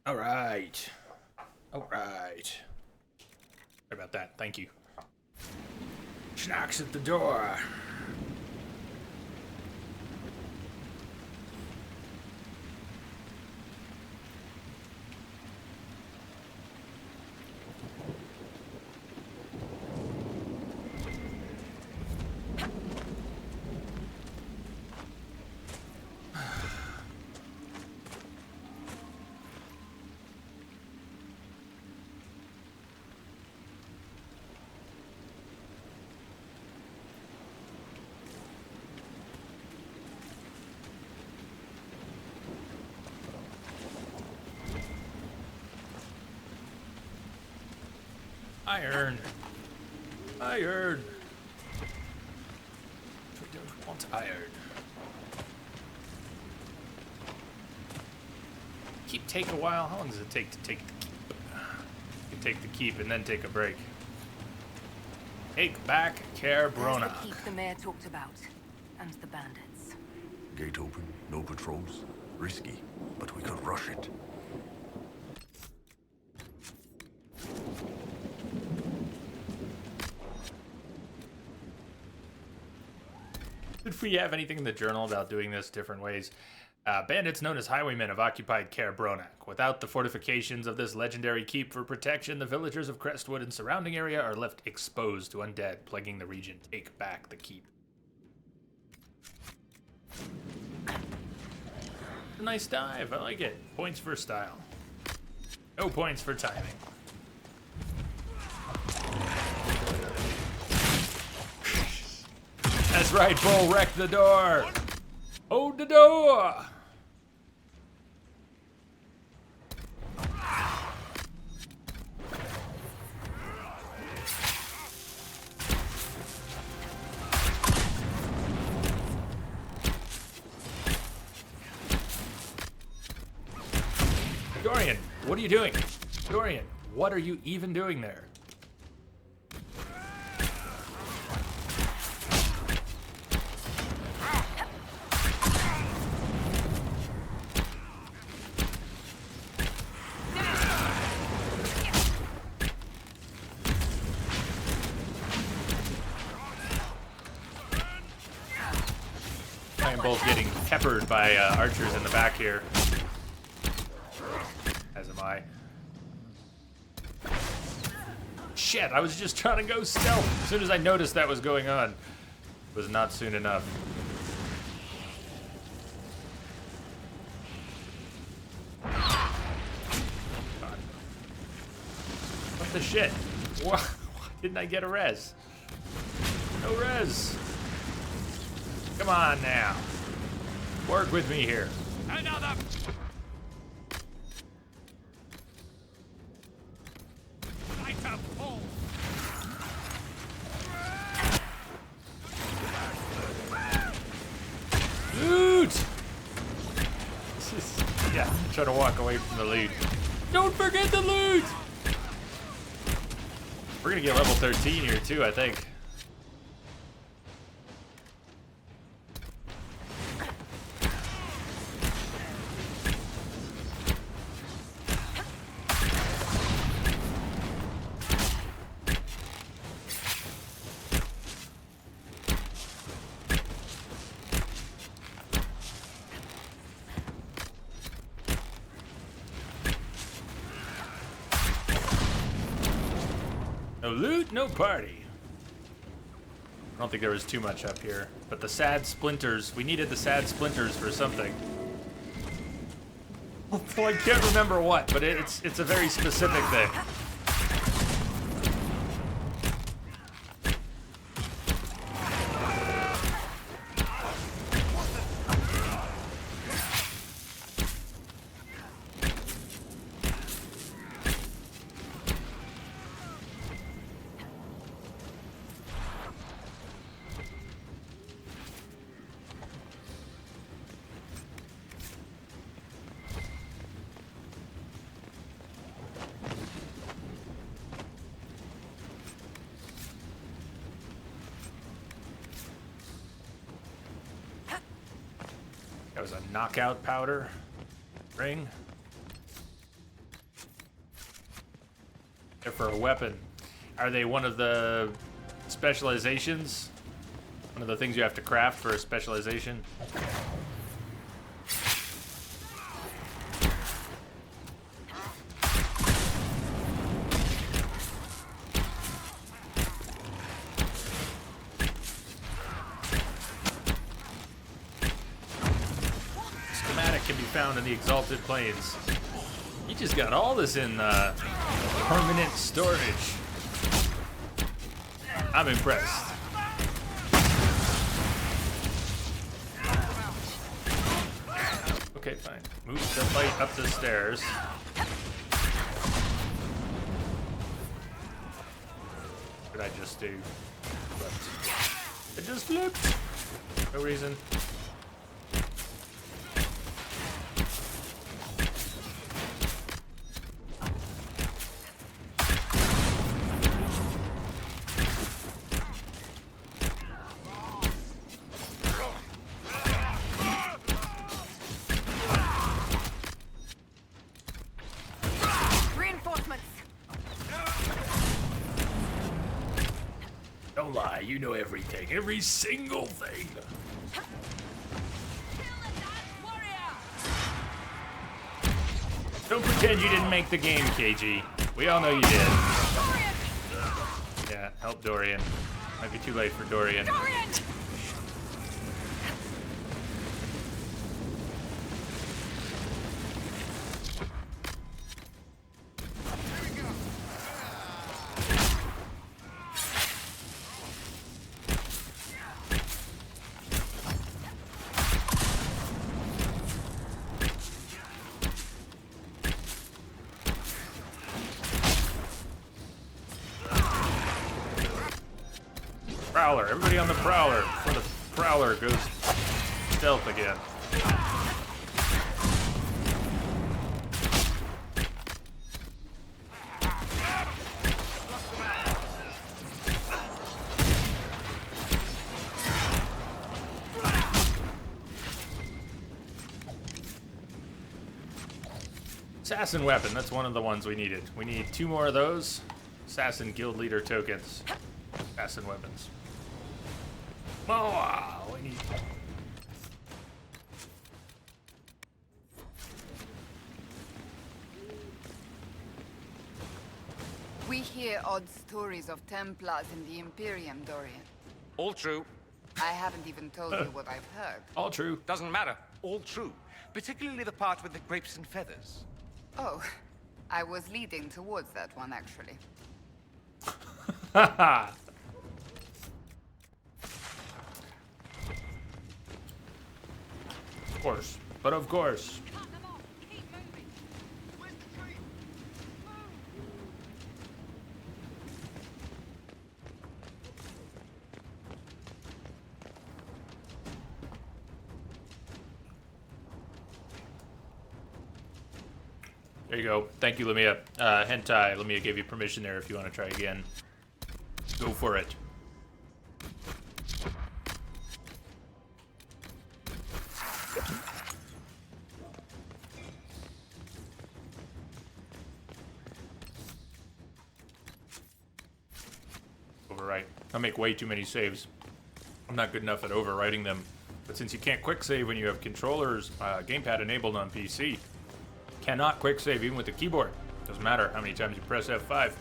All right. All right. Sorry about that. Thank you. She knocks at the door. Iron. Iron. We don't want iron. Keep take a while. How long does it take to take the keep? You take the keep and then take a break. Take back Care There's the Bronak. keep the mayor talked about, and the bandits. Gate open, no patrols. Risky, but we could rush it. Did we have anything in the journal about doing this different ways? Bandits known as highwaymen have occupied Care Bronak. Without the fortifications of this legendary keep for protection, the villagers of Crestwood and surrounding area are left exposed to undead plaguing the region. Take back the keep. A nice dive. I like it. Points for style. No points for timing. That's right, Bull. Wreck the door. Hold the door. Dorian, what are you doing? Dorian, what are you even doing there? I am both getting peppered by archers in the back here. As am I. Shit, I was just trying to go stealth. As soon as I noticed that was going on, it was not soon enough. God. What the shit? Why didn't I get a res? No res. Come on now. Work with me here. Another. Loot! Yeah, trying to walk away from the loot. Don't forget the loot! We're gonna get level 13 here too, I think. No loot, no party. I don't think there was too much up here. But the sad splinters, we needed the sad splinters for something. Well, I can't remember what, but it's a very specific thing. That was a knockout powder ring. for a weapon. Are they one of the specializations? One of the things you have to craft for a specialization? Schematic can be found in the Exalted Plains. You just got all this in permanent storage. I'm impressed. Okay, fine. Move the fight up the stairs. What did I just do? Flipped. It just flipped. No reason. Don't lie, you know everything. Every single thing. Don't pretend you didn't make the game, KG. We all know you did. Yeah, help Dorian. Might be too late for Dorian. Prowler, everybody on the Prowler before the Prowler goes stealth again. Assassin weapon, that's one of the ones we needed. We need 2 more of those. Assassin guild leader tokens. Assassin weapons. Oh, we need. We hear odd stories of Templars in the Imperium, Dorian. All true. I haven't even told you what I've heard. All true. Doesn't matter. All true. Particularly the part with the grapes and feathers. Oh, I was leading towards that one, actually. Haha. Of course, but of course. There you go. Thank you, Lamia. Hentai, Lamia gave you permission there if you want to try again. Go for it. Overwrite. I make way too many saves. I'm not good enough at overwriting them. But since you can't quick save when you have controllers, gamepad enabled on PC, cannot quick save even with the keyboard. Doesn't matter how many times you press F5.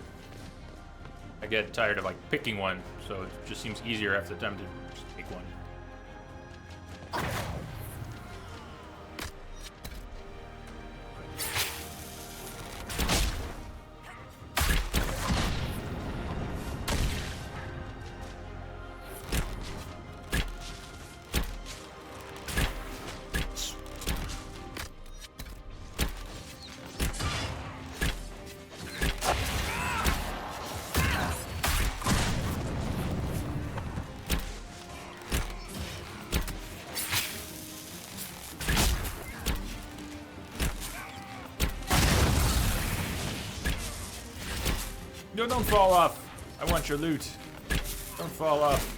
I get tired of like picking one, so it just seems easier after the time to just pick one. No, don't fall off. I want your loot. Don't fall off.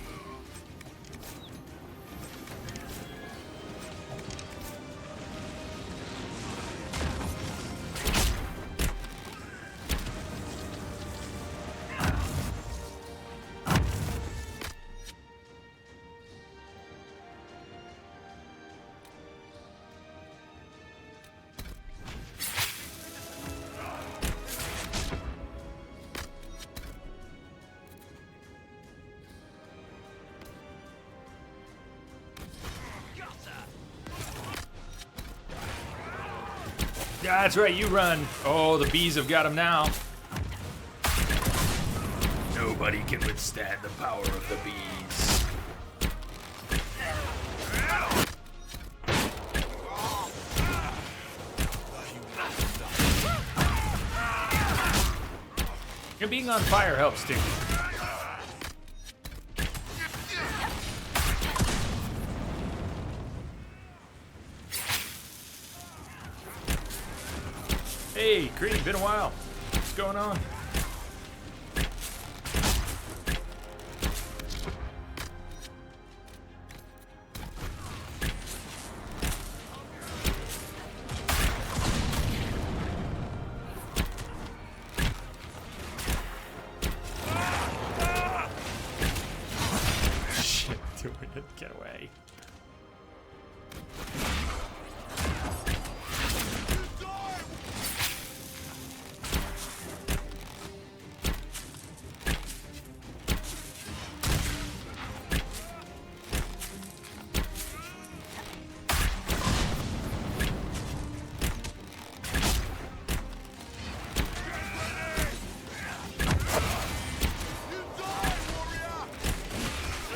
Yeah, that's right, you run. Oh, the bees have got him now. Nobody can withstand the power of the bees. And being on fire helps too. Hey, Creed, been a while. What's going on? Shit, doing it. Get away.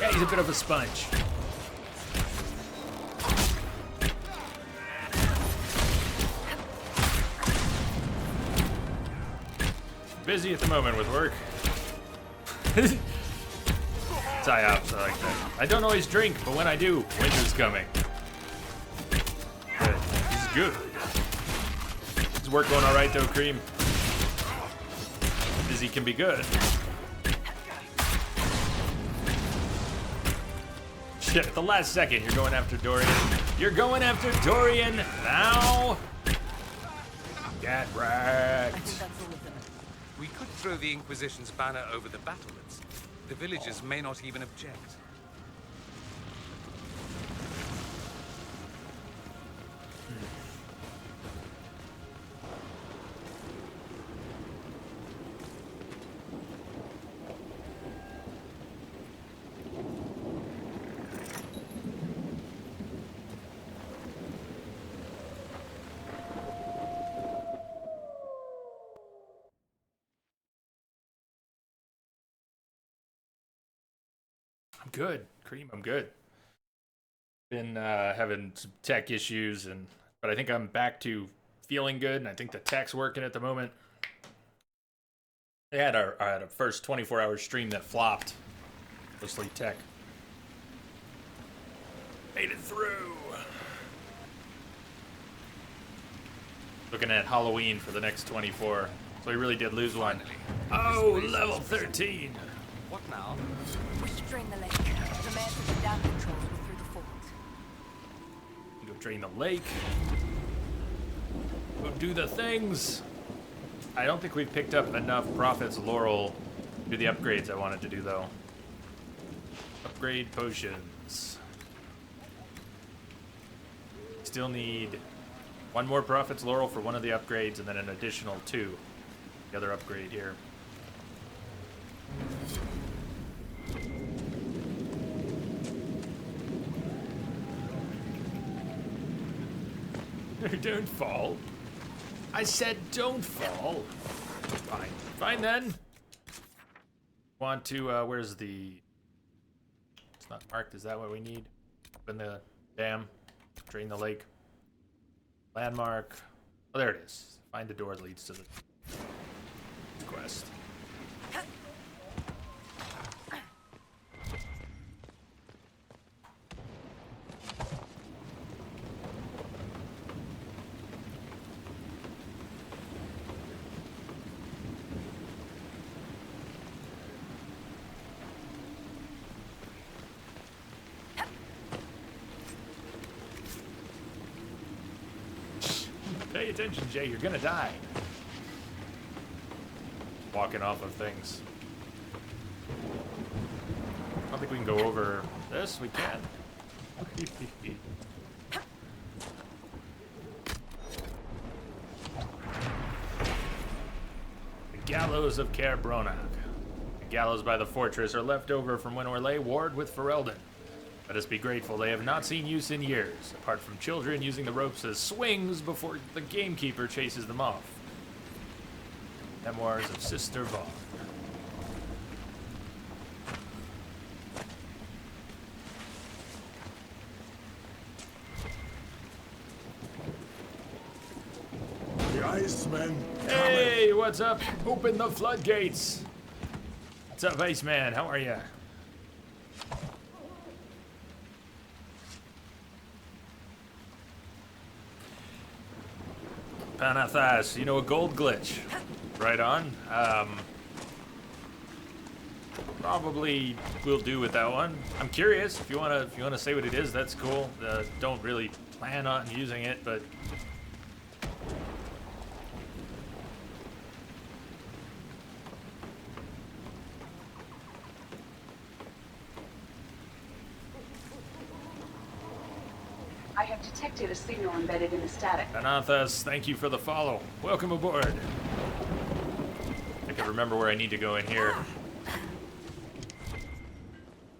Yeah, he's a bit of a sponge. Busy at the moment with work. Psyops, I like that. I don't always drink, but when I do, winter's coming. Good. He's good. Is work going alright though, Cream? Busy can be good. Shit, at the last second, you're going after Dorian. You're going after Dorian now! Get wrecked. We could throw the Inquisition's banner over the battlements. The villagers may not even object. I'm good, Cream. I'm good. Been having some tech issues, but I think I'm back to feeling good, and I think the tech's working at the moment. I had a first 24-hour stream that flopped, mostly tech. Made it through. Looking at Halloween for the next 24, so we really did lose one. Oh, level 13. What now? We should drain the lake. The mayor said the dam controls were through the fort. Go drain the lake. Go do the things. I don't think we've picked up enough Prophet's Laurel to do the upgrades I wanted to do, though. Upgrade potions. Still need one more Prophet's Laurel for one of the upgrades, and then an additional 2. The other upgrade here. Don't fall. I said don't fall. Fine. Fine then. Want to, where's the... It's not marked. Is that what we need? Open the dam. Drain the lake. Landmark. Oh, there it is. Find the door that leads to the quest. Pay attention, Jay. You're gonna die. Walking off of things. I don't think we can go over this. We can. The Gallows of Caer Bronach. The gallows by the fortress are left over from when Orlais warred with Ferelden. Let us be grateful they have not seen use in years, apart from children using the ropes as swings before the gamekeeper chases them off. Memoirs of Sister Vaughn. The Iceman. Hey, what's up? Open the floodgates. What's up, Iceman? How are ya? Panathas, you know, a gold glitch. Right on. Probably will do with that one. I'm curious if you wanna say what it is. That's cool. Don't really plan on using it, but I have detected a signal embedded in the static. Panathas, thank you for the follow. Welcome aboard. I can remember where I need to go in here.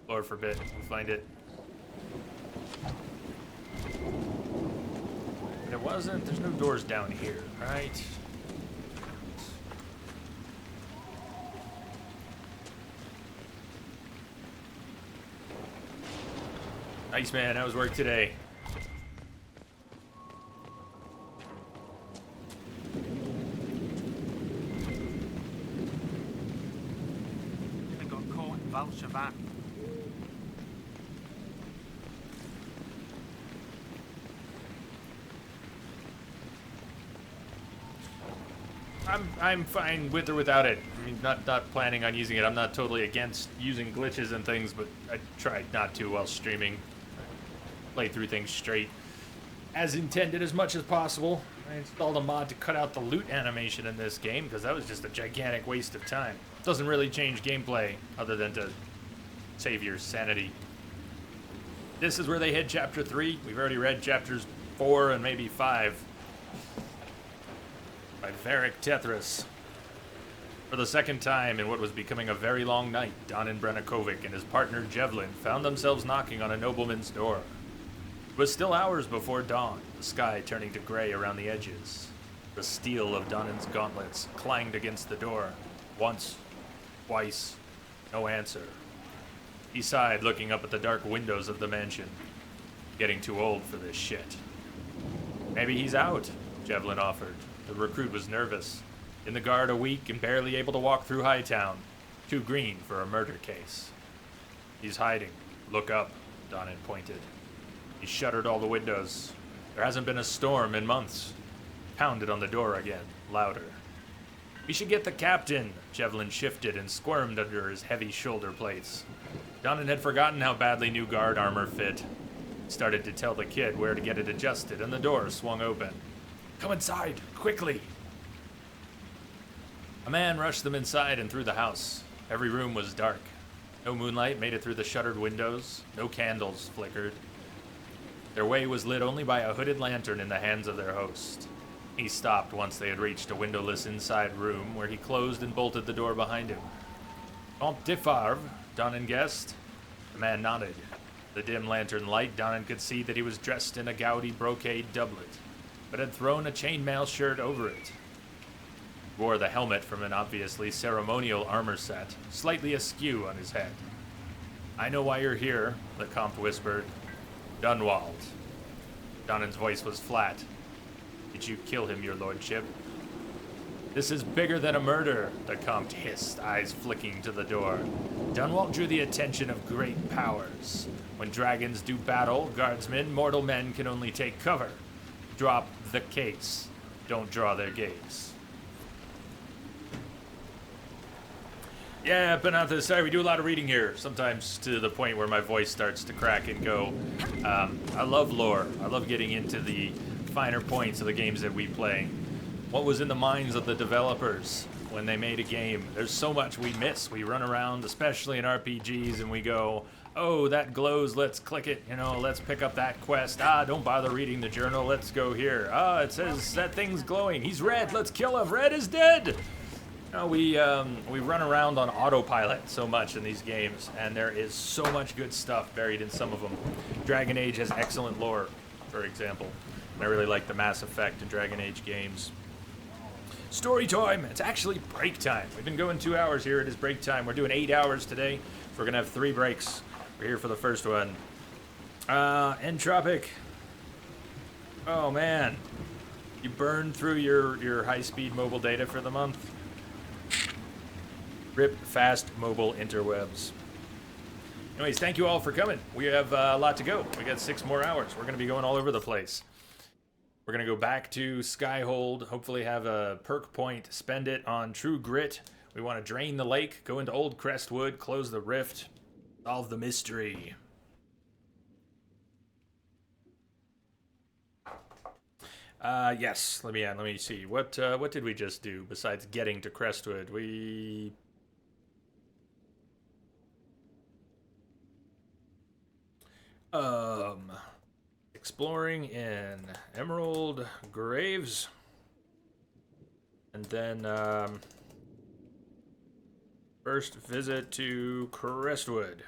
Lord forbid, we'll find it. But it wasn't. There's no doors down here, right? Nice, man. How was work today? I got caught in Valshavan. I'm fine with or without it. I mean, not planning on using it. I'm not totally against using glitches and things, but I tried not to while streaming. Play through things straight as intended as much as possible. I installed a mod to cut out the loot animation in this game because that was just a gigantic waste of time. Doesn't really change gameplay other than to save your sanity. This is where they hit chapter 3. We've already read chapters 4 and maybe 5 by Varric Tethras. For the second time in what was becoming a very long night, Donan Brennakovic and his partner Jevlin found themselves knocking on a nobleman's door. It was still hours before dawn, the sky turning to gray around the edges. The steel of Donan's gauntlets clanged against the door. Once, twice, no answer. He sighed, looking up at the dark windows of the mansion. Getting too old for this shit. Maybe he's out, Jevlin offered. The recruit was nervous. In the guard a week and barely able to walk through Hightown. Too green for a murder case. He's hiding. Look up, Donan pointed. He shuttered all the windows. There hasn't been a storm in months. Pounded on the door again, louder. We should get the captain. Jevlin shifted and squirmed under his heavy shoulder plates. Donan had forgotten how badly new guard armor fit. He started to tell the kid where to get it adjusted, and the door swung open. Come inside, quickly! A man rushed them inside and through the house. Every room was dark. No moonlight made it through the shuttered windows. No candles flickered. Their way was lit only by a hooded lantern in the hands of their host. He stopped once they had reached a windowless inside room, where he closed and bolted the door behind him. Comte de Favre, Donan guessed. The man nodded. The dim lantern light, Donan could see that he was dressed in a gaudy brocade doublet, but had thrown a chainmail shirt over it. He wore the helmet from an obviously ceremonial armor set, slightly askew on his head. I know why you're here, the Comte whispered. Dunwald. Donan's voice was flat. Did you kill him, your lordship? This is bigger than a murder, the Comte hissed, eyes flicking to the door. Dunwald drew the attention of great powers. When dragons do battle, guardsmen, mortal men can only take cover. Drop the case. Don't draw their gaze. Yeah, Benatha, sorry, we do a lot of reading here, sometimes to the point where my voice starts to crack and go. I love lore. I love getting into the finer points of the games that we play. What was in the minds of the developers when they made a game? There's so much we miss. We run around, especially in RPGs, and we go, oh, that glows, let's click it, let's pick up that quest. Don't bother reading the journal, let's go here. It says that thing's glowing, he's red, let's kill him, red is dead! We run around on autopilot so much in these games, and there is so much good stuff buried in some of them. Dragon Age has excellent lore, for example. And I really like the Mass Effect and Dragon Age games. Story time! It's actually break time. We've been going 2 hours here. It is break time. We're doing 8 hours today. So we're going to have 3 breaks. We're here for the first one. Entropic. Oh, man. You burned through your high-speed mobile data for the month? Rip fast mobile interwebs. Anyways, thank you all for coming. We have a lot to go. We got 6 more hours. We're going to be going all over the place. We're going to go back to Skyhold, hopefully have a perk point, spend it on True Grit. We want to drain the lake, go into Old Crestwood, close the rift, solve the mystery. Yes, let me see. What did we just do besides getting to Crestwood? We... exploring in Emerald Graves. And then, first visit to Crestwood.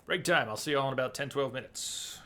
Break time. I'll see you all in about 10-12 minutes.